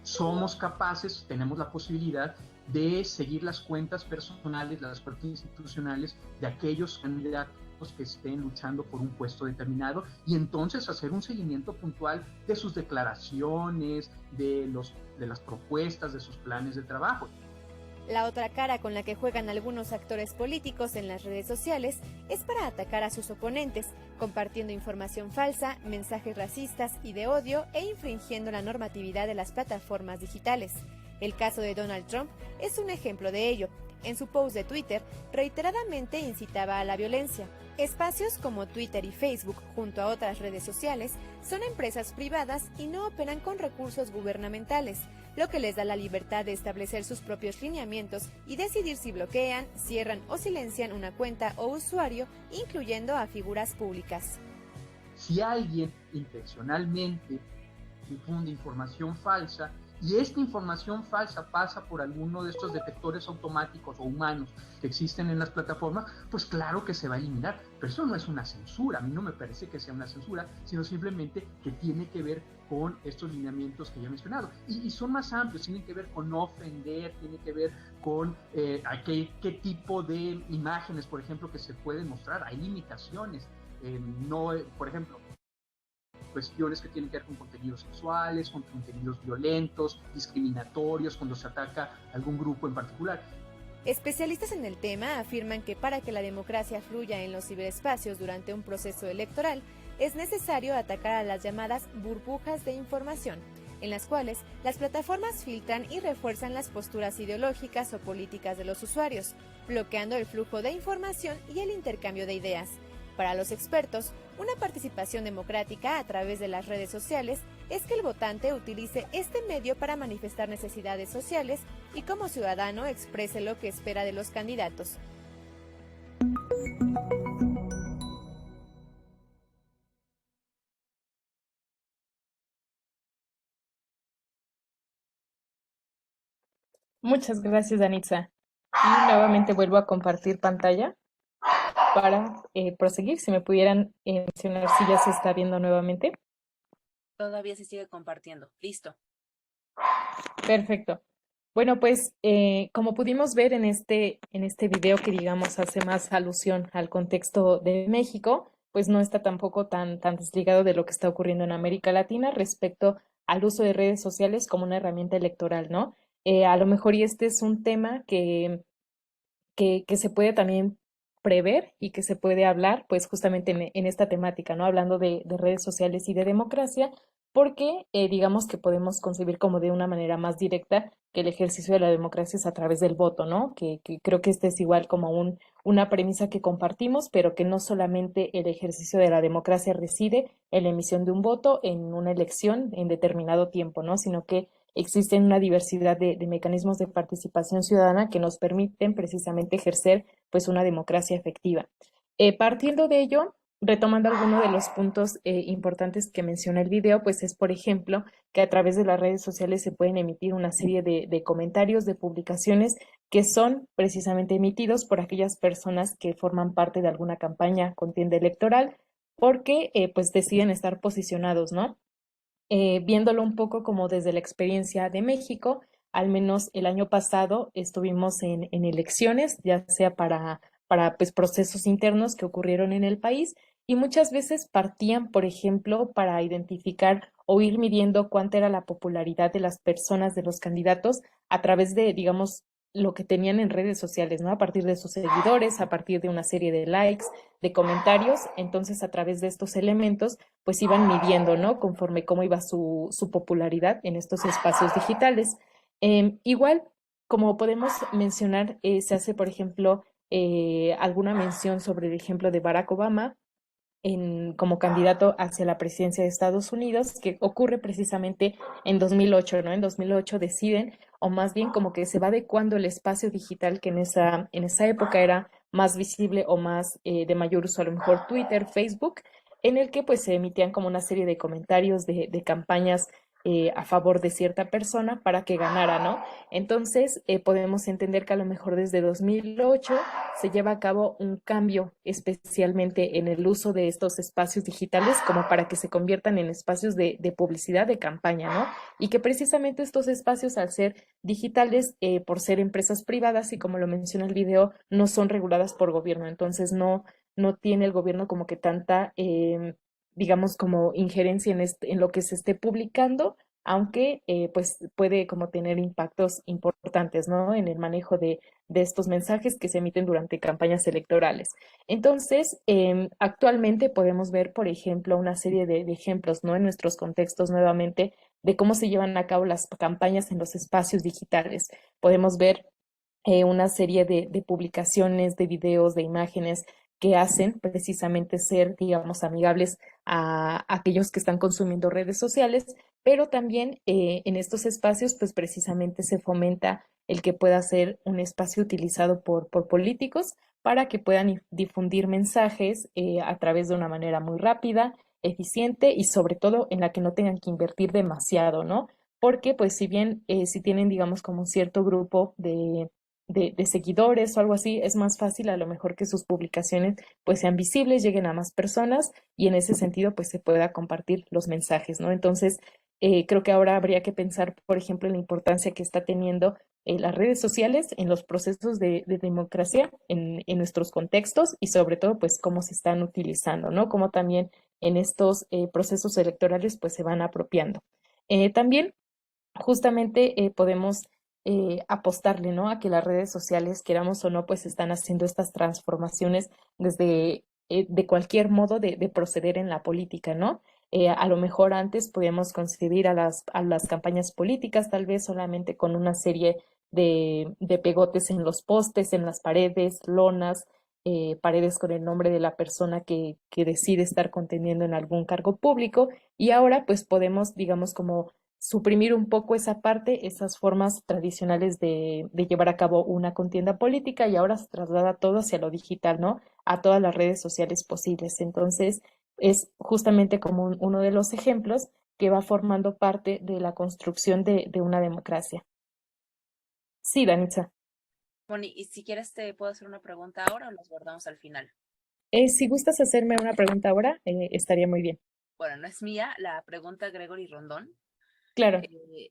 Somos capaces, tenemos la posibilidad de seguir las cuentas personales, las cuentas institucionales de aquellos candidatos que estén luchando por un puesto determinado y entonces hacer un seguimiento puntual de sus declaraciones, de las propuestas, de sus planes de trabajo. La otra cara con la que juegan algunos actores políticos en las redes sociales es para atacar a sus oponentes, compartiendo información falsa, mensajes racistas y de odio e infringiendo la normatividad de las plataformas digitales. El caso de Donald Trump es un ejemplo de ello. En su post de Twitter, reiteradamente incitaba a la violencia. Espacios como Twitter y Facebook, junto a otras redes sociales, son empresas privadas y no operan con recursos gubernamentales, lo que les da la libertad de establecer sus propios lineamientos y decidir si bloquean, cierran o silencian una cuenta o usuario, incluyendo a figuras públicas. Si alguien intencionalmente difunde información falsa, y esta información falsa pasa por alguno de estos detectores automáticos o humanos que existen en las plataformas, pues claro que se va a eliminar. Pero eso no es una censura, a mí no me parece que sea una censura, sino simplemente que tiene que ver con estos lineamientos que ya he mencionado. Y son más amplios, tienen que ver con no ofender, tienen que ver con qué tipo de imágenes, por ejemplo, que se pueden mostrar. Hay limitaciones, por ejemplo, cuestiones que tienen que ver con contenidos sexuales, con contenidos violentos, discriminatorios, cuando se ataca a algún grupo en particular. Especialistas en el tema afirman que para que la democracia fluya en los ciberespacios durante un proceso electoral, es necesario atacar a las llamadas burbujas de información, en las cuales las plataformas filtran y refuerzan las posturas ideológicas o políticas de los usuarios, bloqueando el flujo de información y el intercambio de ideas. Para los expertos, una participación democrática a través de las redes sociales es que el votante utilice este medio para manifestar necesidades sociales y como ciudadano exprese lo que espera de los candidatos. Muchas gracias, Danitza. Y nuevamente vuelvo a compartir pantalla para proseguir. Si me pudieran mencionar si ya se está viendo nuevamente. Todavía se sigue compartiendo. Listo. Perfecto. Bueno, pues como pudimos ver en este video que digamos hace más alusión al contexto de México, pues no está tampoco tan desligado de lo que está ocurriendo en América Latina respecto al uso de redes sociales como una herramienta electoral, ¿no? A lo mejor y este es un tema que se puede también prever y que se puede hablar pues justamente en esta temática, ¿no? Hablando de redes sociales y de democracia, porque digamos que podemos concebir como de una manera más directa que el ejercicio de la democracia es a través del voto, ¿no? Que creo que este es igual como una premisa que compartimos, pero que no solamente el ejercicio de la democracia reside en la emisión de un voto en una elección en determinado tiempo, ¿no? Sino que existen una diversidad de mecanismos de participación ciudadana que nos permiten precisamente ejercer pues una democracia efectiva. Partiendo de ello, retomando algunos de los puntos importantes que menciona el video, pues es, por ejemplo, que a través de las redes sociales se pueden emitir una serie de comentarios, de publicaciones que son precisamente emitidos por aquellas personas que forman parte de alguna campaña, contienda electoral, porque pues deciden estar posicionados, ¿no? Viéndolo un poco como desde la experiencia de México, al menos el año pasado estuvimos en elecciones, ya sea para pues, procesos internos que ocurrieron en el país y muchas veces partían, por ejemplo, para identificar o ir midiendo cuánta era la popularidad de las personas, de los candidatos, a través de, digamos, lo que tenían en redes sociales, ¿no? A partir de sus seguidores, a partir de una serie de likes, de comentarios. Entonces, a través de estos elementos, pues iban midiendo, ¿no? Conforme cómo iba su popularidad en estos espacios digitales. Igual, como podemos mencionar, se hace, por ejemplo, alguna mención sobre el ejemplo de Barack Obama como candidato hacia la presidencia de Estados Unidos, que ocurre precisamente en 2008, ¿no? En 2008 deciden, o más bien como que se va adecuando el espacio digital que en esa época era más visible o más de mayor uso, a lo mejor Twitter, Facebook, en el que pues se emitían como una serie de comentarios de campañas a favor de cierta persona para que ganara, ¿no? Entonces, podemos entender que a lo mejor desde 2008 se lleva a cabo un cambio especialmente en el uso de estos espacios digitales como para que se conviertan en espacios de publicidad, de campaña, ¿no? Y que precisamente estos espacios, al ser digitales, por ser empresas privadas y como lo menciona el video, no son reguladas por gobierno. Entonces, no tiene el gobierno como que tanta digamos, como injerencia en lo que se esté publicando, aunque pues puede como tener impactos importantes, ¿no? En el manejo de estos mensajes que se emiten durante campañas electorales. Entonces, actualmente podemos ver, por ejemplo, una serie de ejemplos, ¿no? En nuestros contextos nuevamente de cómo se llevan a cabo las campañas en los espacios digitales. Podemos ver una serie de publicaciones, de videos, de imágenes que hacen precisamente ser, digamos, amigables a aquellos que están consumiendo redes sociales, pero también en estos espacios, pues precisamente se fomenta el que pueda ser un espacio utilizado por políticos para que puedan difundir mensajes a través de una manera muy rápida, eficiente y sobre todo en la que no tengan que invertir demasiado, ¿no? Porque pues si bien si tienen, digamos, como un cierto grupo de seguidores o algo así, es más fácil a lo mejor que sus publicaciones pues sean visibles, lleguen a más personas y en ese sentido pues se pueda compartir los mensajes, ¿no? Entonces, creo que ahora habría que pensar, por ejemplo, en la importancia que está teniendo las redes sociales en los procesos de democracia, en nuestros contextos y sobre todo pues cómo se están utilizando, ¿no? Cómo también en estos procesos electorales pues se van apropiando. También justamente podemos apostarle, ¿no? A que las redes sociales, queramos o no, pues están haciendo estas transformaciones desde de cualquier modo de proceder en la política, ¿no? A lo mejor antes podíamos concebir a las campañas políticas tal vez solamente con una serie de pegotes en los postes, en las paredes, lonas, paredes con el nombre de la persona que decide estar contendiendo en algún cargo público y ahora pues podemos, digamos, como suprimir un poco esa parte, esas formas tradicionales de llevar a cabo una contienda política y ahora se traslada todo hacia lo digital, ¿no? A todas las redes sociales posibles. Entonces, es justamente como uno de los ejemplos que va formando parte de la construcción de una democracia. Sí, Danitza. Bueno, y si quieres te puedo hacer una pregunta ahora o nos guardamos al final. Si gustas hacerme una pregunta ahora, estaría muy bien. Bueno, no es mía, la pregunta Gregory Rondón. Claro.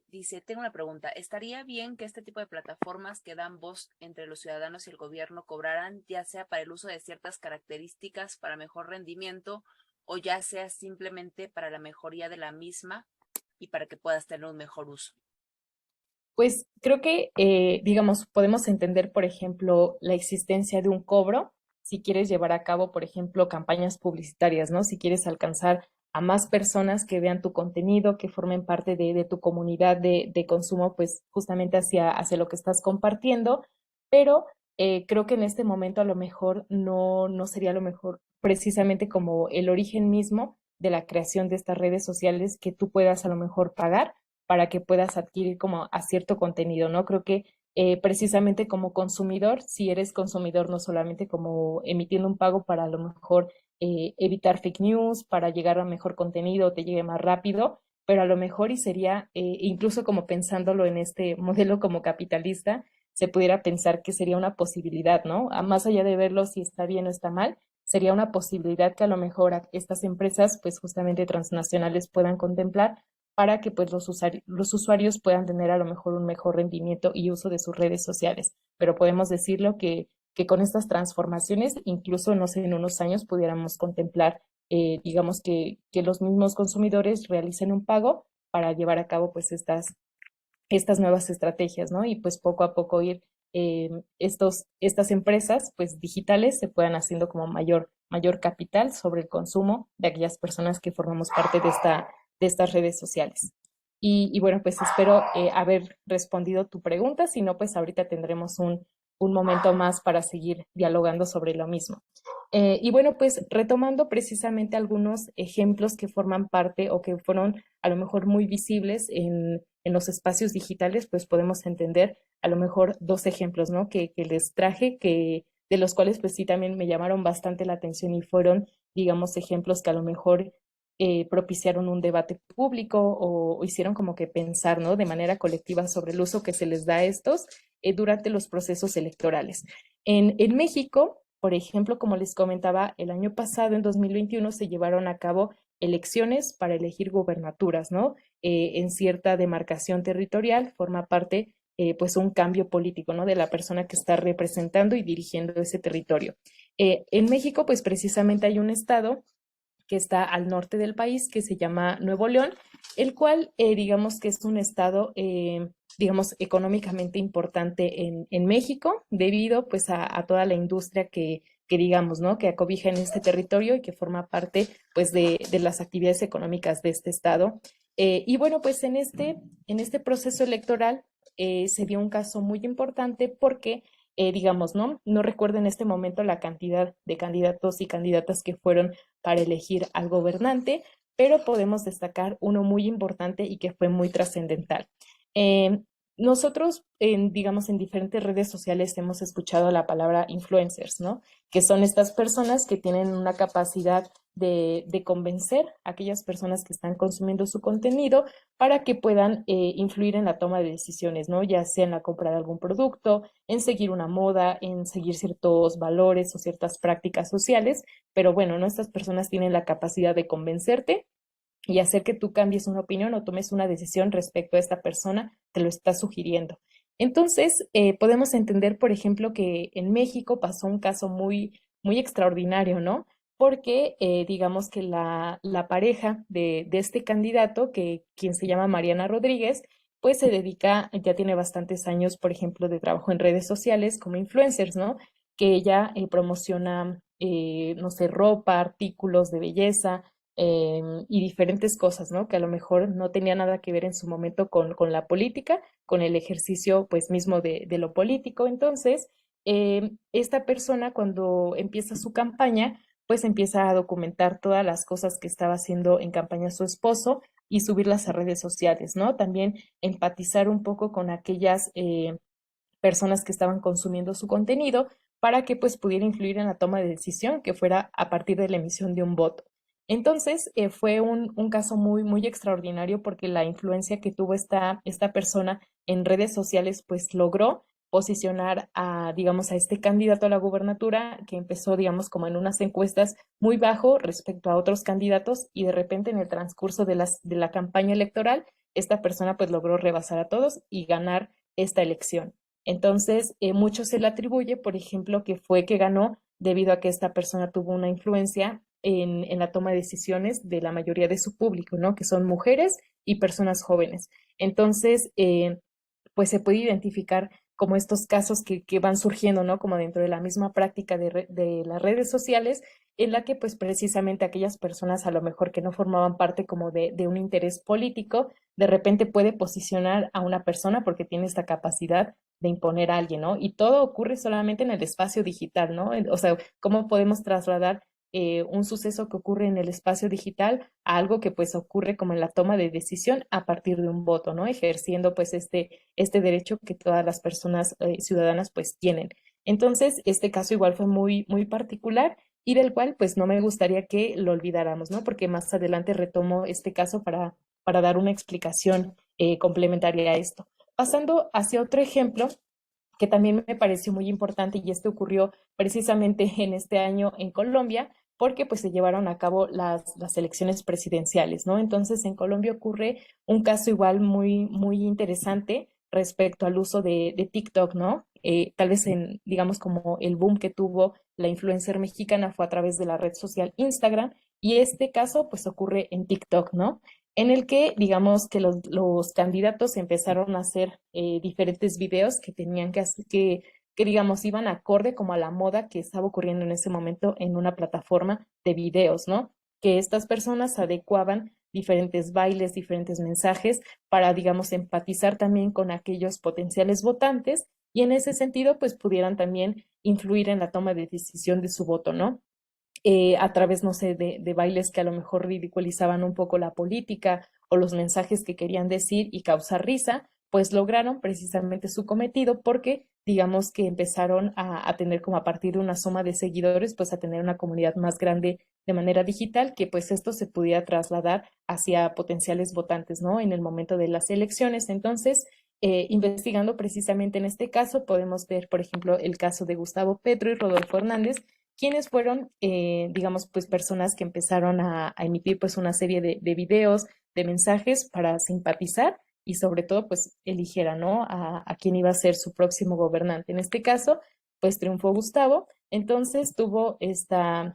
Dice, tengo una pregunta. ¿Estaría bien que este tipo de plataformas que dan voz entre los ciudadanos y el gobierno cobraran, ya sea para el uso de ciertas características para mejor rendimiento o ya sea simplemente para la mejoría de la misma y para que puedas tener un mejor uso? Pues creo que, digamos, podemos entender, por ejemplo, la existencia de un cobro si quieres llevar a cabo, por ejemplo, campañas publicitarias, ¿no? Si quieres alcanzar a más personas que vean tu contenido, que formen parte de tu comunidad de consumo, pues justamente hacia lo que estás compartiendo, pero creo que en este momento a lo mejor no sería lo mejor precisamente como el origen mismo de la creación de estas redes sociales que tú puedas a lo mejor pagar para que puedas adquirir como a cierto contenido, ¿no? Creo que precisamente como consumidor, si eres consumidor no solamente como emitiendo un pago para a lo mejor evitar fake news, para llegar a mejor contenido, te llegue más rápido, pero a lo mejor y sería, incluso como pensándolo en este modelo como capitalista, se pudiera pensar que sería una posibilidad, ¿no? Más allá de verlo si está bien o está mal, sería una posibilidad que a lo mejor estas empresas, pues justamente transnacionales, puedan contemplar para que pues los usuarios puedan tener a lo mejor un mejor rendimiento y uso de sus redes sociales. Pero podemos decirlo que con estas transformaciones, incluso no sé, en unos años pudiéramos contemplar, digamos que los mismos consumidores realicen un pago para llevar a cabo pues estas nuevas estrategias, ¿no? Y pues poco a poco ir estas empresas pues digitales se puedan haciendo como mayor capital sobre el consumo de aquellas personas que formamos parte de estas redes sociales. Y bueno, pues espero haber respondido tu pregunta, si no, pues ahorita tendremos un momento más para seguir dialogando sobre lo mismo. Y bueno, pues retomando precisamente algunos ejemplos que forman parte o que fueron a lo mejor muy visibles en los espacios digitales, pues podemos entender a lo mejor dos ejemplos, ¿no? Que les traje, de los cuales pues sí también me llamaron bastante la atención y fueron, digamos, ejemplos que a lo mejor propiciaron un debate público o hicieron como que pensar, ¿no? De manera colectiva sobre el uso que se les da a estos durante los procesos electorales. En México, por ejemplo, como les comentaba, el año pasado, en 2021, se llevaron a cabo elecciones para elegir gubernaturas, ¿no? En cierta demarcación territorial forma parte, pues, un cambio político, ¿no? De la persona que está representando y dirigiendo ese territorio. En México, pues, precisamente hay un estado que está al norte del país, que se llama Nuevo León, el cual, digamos que es un estado, digamos, económicamente importante en México, debido pues a toda la industria que digamos, ¿no? Que acobija en este territorio y que forma parte pues de las actividades económicas de este estado. Y bueno, pues en este proceso electoral se dio un caso muy importante porque digamos, ¿no? No recuerdo en este momento la cantidad de candidatos y candidatas que fueron para elegir al gobernante, pero podemos destacar uno muy importante y que fue muy trascendental. Eh, Nosotros, digamos, en diferentes redes sociales hemos escuchado la palabra influencers, ¿no? Que son estas personas que tienen una capacidad de convencer a aquellas personas que están consumiendo su contenido para que puedan influir en la toma de decisiones, ¿no? Ya sea en la compra de algún producto, en seguir una moda, en seguir ciertos valores o ciertas prácticas sociales, pero bueno, ¿no? Estas personas tienen la capacidad de convencerte y hacer que tú cambies una opinión o tomes una decisión respecto a esta persona, te lo está sugiriendo. Entonces, podemos entender, por ejemplo, que en México pasó un caso muy extraordinario, ¿no? Porque digamos que la pareja de este candidato, quien se llama Mariana Rodríguez, pues se dedica, ya tiene bastantes años, por ejemplo, de trabajo en redes sociales como influencers, ¿no? Que ella promociona, no sé, ropa, artículos de belleza, y diferentes cosas, ¿no? Que a lo mejor no tenía nada que ver en su momento con la política, con el ejercicio, pues, mismo de lo político. Entonces, esta persona cuando empieza su campaña, pues empieza a documentar todas las cosas que estaba haciendo en campaña su esposo y subirlas a redes sociales, ¿no? También empatizar un poco con aquellas personas que estaban consumiendo su contenido para que pues pudiera influir en la toma de decisión que fuera a partir de la emisión de un voto. Entonces, fue un caso muy extraordinario porque la influencia que tuvo esta persona en redes sociales, pues logró posicionar digamos, a este candidato a la gubernatura que empezó, digamos, como en unas encuestas muy bajo respecto a otros candidatos y de repente en el transcurso de la campaña electoral, esta persona pues logró rebasar a todos y ganar esta elección. Entonces, mucho se le atribuye, por ejemplo, que fue que ganó debido a que esta persona tuvo una influencia en la toma de decisiones de la mayoría de su público, ¿no? Que son mujeres y personas jóvenes. Entonces, pues se puede identificar como estos casos que van surgiendo, ¿no? Como dentro de la misma práctica de las redes sociales, en la que pues precisamente aquellas personas a lo mejor que no formaban parte como de un interés político, de repente puede posicionar a una persona porque tiene esta capacidad de imponer a alguien, ¿no? Y todo ocurre solamente en el espacio digital, ¿no? O sea, ¿cómo podemos trasladar un suceso que ocurre en el espacio digital a algo que pues ocurre como en la toma de decisión a partir de un voto, ¿no? Ejerciendo pues este derecho que todas las personas ciudadanas pues tienen. Entonces, este caso igual fue muy particular y del cual pues no me gustaría que lo olvidáramos, ¿no? Porque más adelante retomo este caso para dar una explicación complementaria a esto. Pasando hacia otro ejemplo, que también me pareció muy importante y este ocurrió precisamente en este año en Colombia, porque pues se llevaron a cabo las elecciones presidenciales, ¿no? Entonces en Colombia ocurre un caso igual muy interesante respecto al uso de TikTok, ¿no? Tal vez digamos, como el boom que tuvo la influencer mexicana fue a través de la red social Instagram, y este caso pues ocurre en TikTok, ¿no? En el que digamos que los candidatos empezaron a hacer diferentes videos que tenían que digamos iban acorde como a la moda que estaba ocurriendo en ese momento en una plataforma de videos, ¿no? Que estas personas adecuaban diferentes bailes, diferentes mensajes para, digamos, empatizar también con aquellos potenciales votantes, y en ese sentido, pues pudieran también influir en la toma de decisión de su voto, ¿no? A través, no sé, de bailes que a lo mejor ridiculizaban un poco la política o los mensajes que querían decir y causar risa, pues lograron precisamente su cometido, porque digamos que empezaron a tener, como a partir de una suma de seguidores, pues a tener una comunidad más grande de manera digital, que pues esto se pudiera trasladar hacia potenciales votantes, ¿no? En el momento de las elecciones. Entonces, investigando precisamente en este caso, podemos ver, por ejemplo, el caso de Gustavo Petro y Rodolfo Hernández, quienes fueron, digamos, pues personas que empezaron a emitir pues una serie de videos, de mensajes para simpatizar y sobre todo pues eligiera, ¿no? A quién iba a ser su próximo gobernante. En este caso, pues triunfó Gustavo, entonces tuvo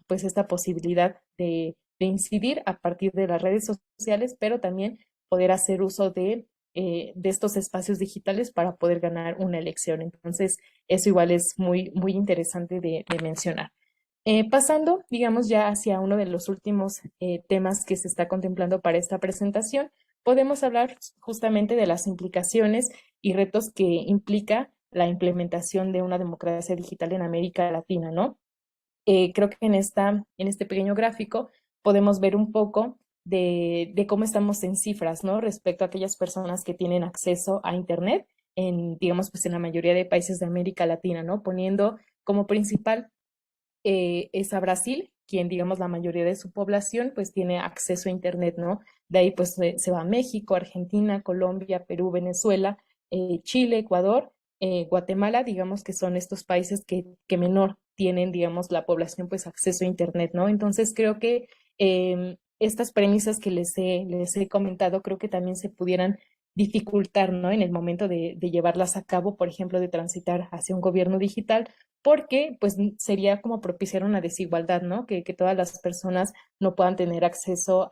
pues esta posibilidad de incidir a partir de las redes sociales, pero también poder hacer uso de estos espacios digitales para poder ganar una elección. Entonces, eso igual es muy interesante de mencionar. Pasando, digamos, ya hacia uno de los últimos temas que se está contemplando para esta presentación, podemos hablar justamente de las implicaciones y retos que implica la implementación de una democracia digital en América Latina, ¿no? Creo que en este pequeño gráfico podemos ver un poco de cómo estamos en cifras, ¿no? Respecto a aquellas personas que tienen acceso a Internet digamos, pues en la mayoría de países de América Latina, ¿no? Poniendo como principal es a Brasil, quien, digamos, la mayoría de su población, pues tiene acceso a Internet, ¿no? De ahí, pues, se va a México, Argentina, Colombia, Perú, Venezuela, Chile, Ecuador, Guatemala, digamos que son estos países que menor tienen, digamos, la población, pues, acceso a Internet, ¿no? Entonces, creo que estas premisas que les he comentado, creo que también se pudieran dificultar, ¿no? En el momento de llevarlas a cabo, por ejemplo, de transitar hacia un gobierno digital, porque pues sería como propiciar una desigualdad, ¿no? Que todas las personas no puedan tener acceso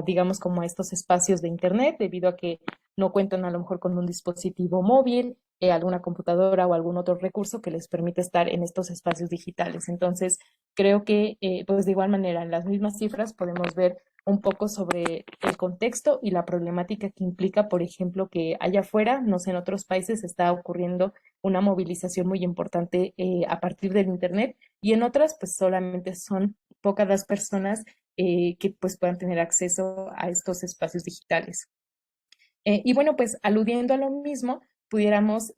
digamos, como a estos espacios de Internet, debido a que no cuentan a lo mejor con un dispositivo móvil, alguna computadora o algún otro recurso que les permita estar en estos espacios digitales. Entonces, creo que pues de igual manera, en las mismas cifras podemos ver un poco sobre el contexto y la problemática que implica, por ejemplo, que allá afuera, no sé, en otros países está ocurriendo una movilización muy importante a partir del Internet, y en otras pues solamente son pocas las personas que pues puedan tener acceso a estos espacios digitales. Y bueno, pues aludiendo a lo mismo, pudiéramos,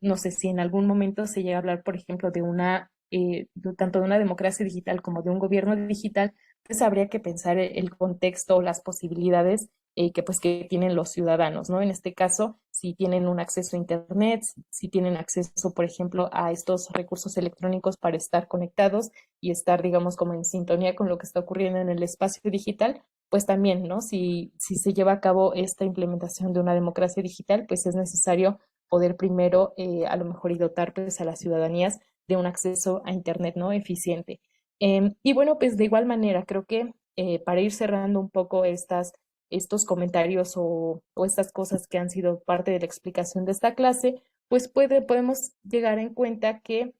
no sé si en algún momento se llega a hablar, por ejemplo, tanto de una democracia digital como de un gobierno digital, pues habría que pensar el contexto o las posibilidades que tienen los ciudadanos, ¿no? En este caso, si tienen un acceso a Internet, si tienen acceso, por ejemplo, a estos recursos electrónicos para estar conectados y estar, digamos, como en sintonía con lo que está ocurriendo en el espacio digital, pues también, ¿no? Si se lleva a cabo esta implementación de una democracia digital, pues es necesario poder primero, a lo mejor, y dotar pues a las ciudadanías de un acceso a Internet, ¿no? Eficiente. Y bueno, pues de igual manera, creo que para ir cerrando un poco estos comentarios o estas cosas que han sido parte de la explicación de esta clase, pues podemos llegar en cuenta que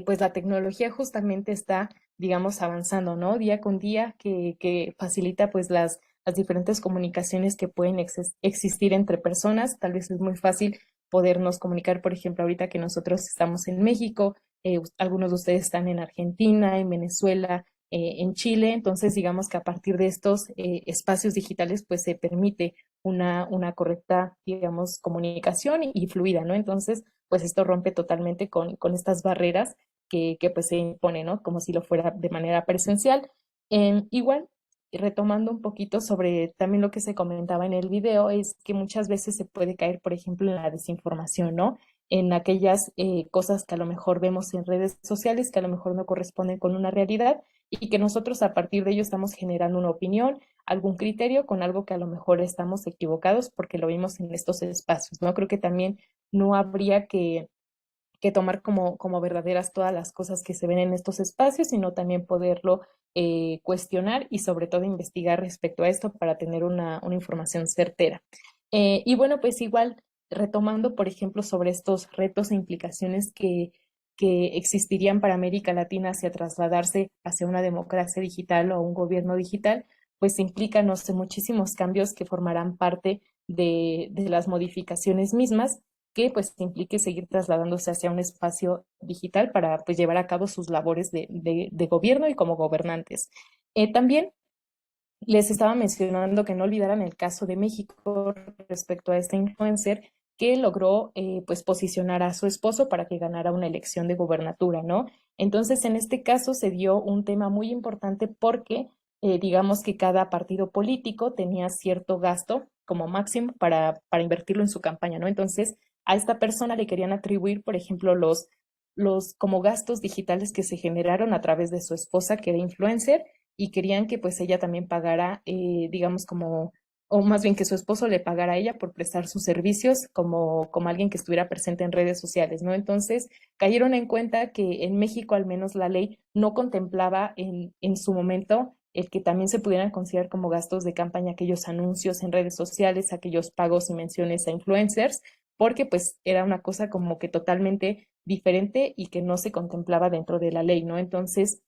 pues la tecnología justamente está, digamos, avanzando, ¿no? Día con día, que facilita pues las diferentes comunicaciones que pueden existir entre personas. Tal vez es muy fácil podernos comunicar, por ejemplo, ahorita que nosotros estamos en México, algunos de ustedes están en Argentina, en Venezuela, en Chile. Entonces, digamos que a partir de estos espacios digitales, pues se permite una correcta, digamos, comunicación y fluida, ¿no? Entonces, pues esto rompe totalmente con estas barreras que pues se imponen, ¿no? Como si lo fuera de manera presencial. Igual, retomando un poquito sobre también lo que se comentaba en el video, es que muchas veces se puede caer, por ejemplo, en la desinformación, ¿no? En aquellas cosas que a lo mejor vemos en redes sociales que a lo mejor no corresponden con una realidad, y que nosotros a partir de ello estamos generando una opinión, algún criterio con algo que a lo mejor estamos equivocados porque lo vimos en estos espacios, ¿no? Creo que también no habría que tomar como verdaderas todas las cosas que se ven en estos espacios, sino también poderlo cuestionar y sobre todo investigar respecto a esto para tener una información certera. Y bueno, pues igual retomando, por ejemplo, sobre estos retos e implicaciones que existirían para América Latina hacia trasladarse hacia una democracia digital o un gobierno digital, pues implica, no sé, muchísimos cambios que formarán parte de las modificaciones mismas que pues implique seguir trasladándose hacia un espacio digital para pues llevar a cabo sus labores de gobierno y como gobernantes. También les estaba mencionando que no olvidaran el caso de México respecto a este influencer que logró pues posicionar a su esposo para que ganara una elección de gobernatura, ¿no? Entonces, en este caso se dio un tema muy importante porque digamos que cada partido político tenía cierto gasto como máximo para invertirlo en su campaña, ¿no? Entonces, a esta persona le querían atribuir, por ejemplo, los como gastos digitales que se generaron a través de su esposa, que era influencer, y querían que pues ella también pagara, digamos, como, o más bien que su esposo le pagara a ella por prestar sus servicios como alguien que estuviera presente en redes sociales, ¿no? Entonces, cayeron en cuenta que en México al menos la ley no contemplaba en su momento el que también se pudieran considerar como gastos de campaña aquellos anuncios en redes sociales, aquellos pagos y menciones a influencers, porque pues era una cosa como que totalmente diferente y que no se contemplaba dentro de la ley, ¿no? Entonces,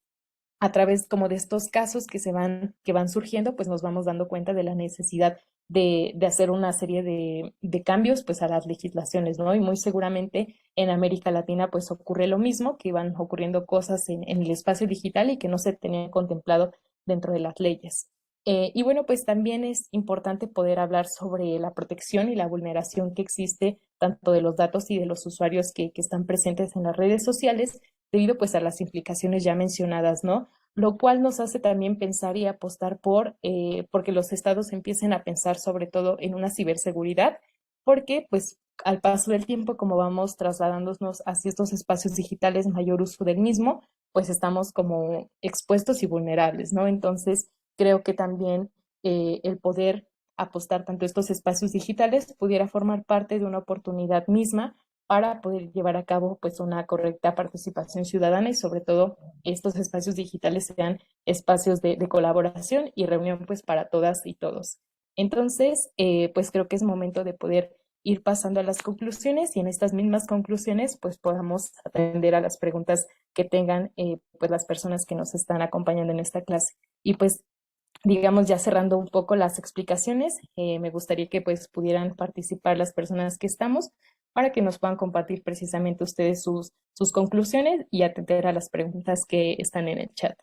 a través como de estos casos que van surgiendo, pues nos vamos dando cuenta de la necesidad de hacer una serie de cambios pues a las legislaciones, ¿no? Y muy seguramente en América Latina pues ocurre lo mismo, que van ocurriendo cosas en el espacio digital y que no se tenían contemplado dentro de las leyes. Y bueno, pues también es importante poder hablar sobre la protección y la vulneración que existe tanto de los datos y de los usuarios que están presentes en las redes sociales, debido pues a las implicaciones ya mencionadas, ¿no? Lo cual nos hace también pensar y apostar porque los estados empiecen a pensar sobre todo en una ciberseguridad, porque pues al paso del tiempo, como vamos trasladándonos hacia estos espacios digitales, mayor uso del mismo, pues estamos como expuestos y vulnerables, ¿no? Entonces, creo que también el poder apostar tanto a estos espacios digitales pudiera formar parte de una oportunidad misma para poder llevar a cabo pues una correcta participación ciudadana y sobre todo estos espacios digitales sean espacios de colaboración y reunión pues para todas y todos. Entonces, pues creo que es momento de poder ir pasando a las conclusiones y en estas mismas conclusiones pues podamos atender a las preguntas que tengan pues las personas que nos están acompañando en esta clase. Y pues digamos, ya cerrando un poco las explicaciones, me gustaría que pues pudieran participar las personas que estamos para que nos puedan compartir precisamente ustedes sus conclusiones y atender a las preguntas que están en el chat.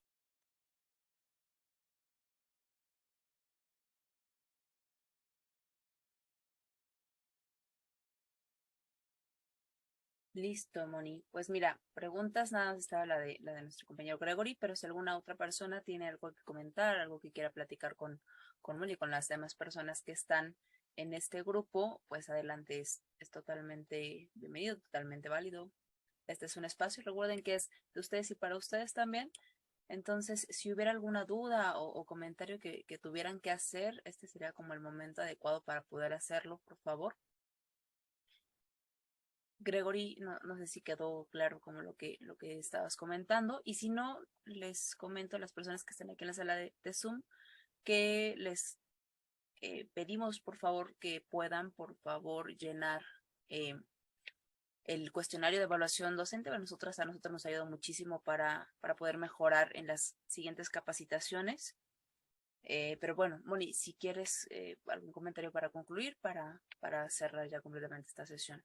Listo, Moni. Pues mira, preguntas, nada más estaba la de nuestro compañero Gregory, pero si alguna otra persona tiene algo que comentar, algo que quiera platicar con Moni, con las demás personas que están en este grupo, pues adelante, es totalmente bienvenido, totalmente válido. Este es un espacio, recuerden que es de ustedes y para ustedes también. Entonces, si hubiera alguna duda o comentario que tuvieran que hacer, este sería como el momento adecuado para poder hacerlo, por favor. Gregory, no sé si quedó claro como lo que estabas comentando, y si no, les comento a las personas que están aquí en la sala de Zoom que les pedimos por favor que puedan por favor llenar el cuestionario de evaluación docente. A nosotros nos ha ayudado muchísimo para poder mejorar en las siguientes capacitaciones. Pero bueno, Moni, si quieres algún comentario para concluir, para cerrar ya completamente esta sesión.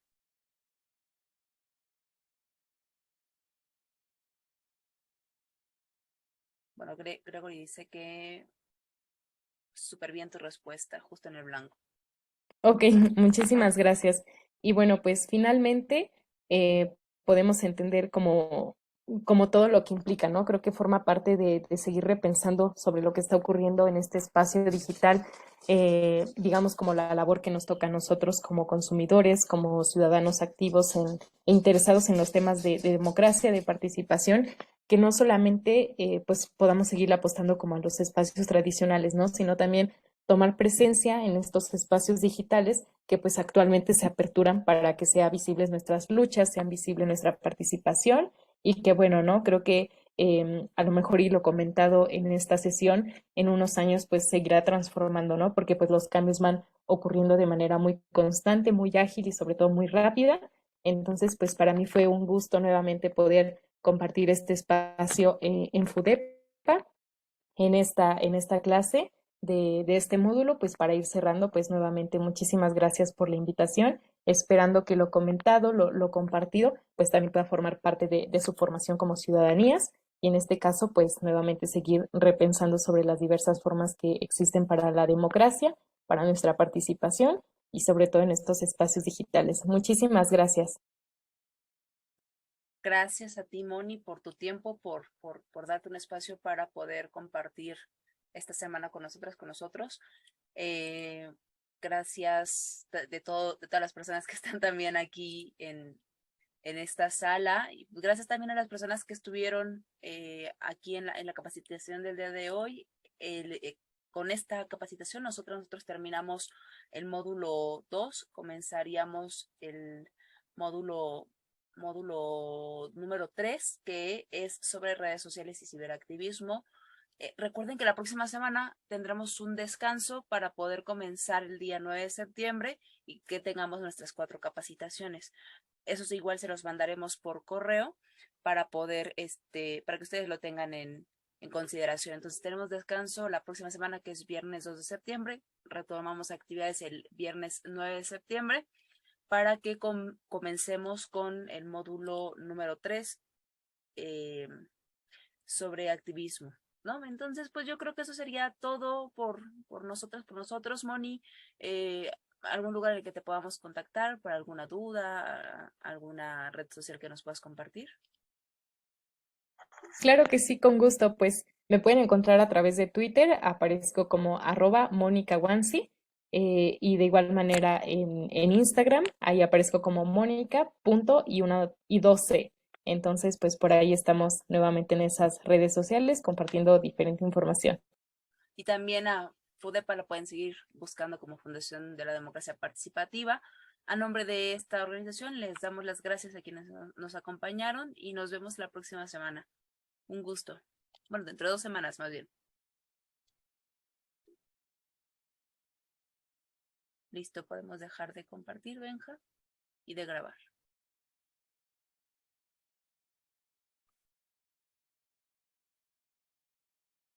Bueno, Gregory dice que súper bien tu respuesta, justo en el blanco. Ok, muchísimas gracias. Y bueno, pues finalmente podemos entender como todo lo que implica, ¿no? Creo que forma parte de seguir repensando sobre lo que está ocurriendo en este espacio digital, digamos como la labor que nos toca a nosotros como consumidores, como ciudadanos activos e interesados en los temas de democracia, de participación, que no solamente pues podamos seguir apostando como a los espacios tradicionales, ¿no? Sino también tomar presencia en estos espacios digitales que pues actualmente se aperturan para que sean visibles nuestras luchas, sean visible nuestra participación y que bueno, ¿no? Creo que a lo mejor y lo comentado en esta sesión, en unos años pues seguirá transformando, ¿no? Porque pues los cambios van ocurriendo de manera muy constante, muy ágil y sobre todo muy rápida. Entonces pues para mí fue un gusto nuevamente poder compartir este espacio en FUDEPA, en esta clase de este módulo, pues para ir cerrando, pues nuevamente muchísimas gracias por la invitación, esperando que lo comentado, lo compartido, pues también pueda formar parte de su formación como ciudadanías y en este caso, pues nuevamente seguir repensando sobre las diversas formas que existen para la democracia, para nuestra participación y sobre todo en estos espacios digitales. Muchísimas gracias. Gracias a ti, Moni, por tu tiempo, por darte un espacio para poder compartir esta semana con nosotras, con nosotros. Gracias de todas las personas que están también aquí en esta sala. Y gracias también a las personas que estuvieron aquí en la capacitación del día de hoy. Con esta capacitación nosotros terminamos el módulo 2, comenzaríamos el módulo número 3, que es sobre redes sociales y ciberactivismo. Recuerden que la próxima semana tendremos un descanso para poder comenzar el día 9 de septiembre y que tengamos nuestras 4 capacitaciones. Eso sí, igual se los mandaremos por correo para poder, para que ustedes lo tengan en consideración. Entonces tenemos descanso la próxima semana, que es viernes 2 de septiembre. Retomamos actividades el viernes 9 de septiembre para que comencemos con el módulo número 3 sobre activismo, ¿no? Entonces, pues yo creo que eso sería todo por nosotros, Moni. ¿Algún lugar en el que te podamos contactar por alguna duda, alguna red social que nos puedas compartir? Claro que sí, con gusto. Pues me pueden encontrar a través de Twitter, aparezco como @MonicaWansi, y de igual manera en Instagram, ahí aparezco como Mónica punto y 2C. Entonces, pues por ahí estamos nuevamente en esas redes sociales compartiendo diferente información. Y también a FUDEPA lo pueden seguir buscando como Fundación de la Democracia Participativa. A nombre de esta organización les damos las gracias a quienes nos acompañaron y nos vemos la próxima semana. Un gusto. Bueno, dentro de 2 semanas más bien. Listo, podemos dejar de compartir, Benja, y de grabar.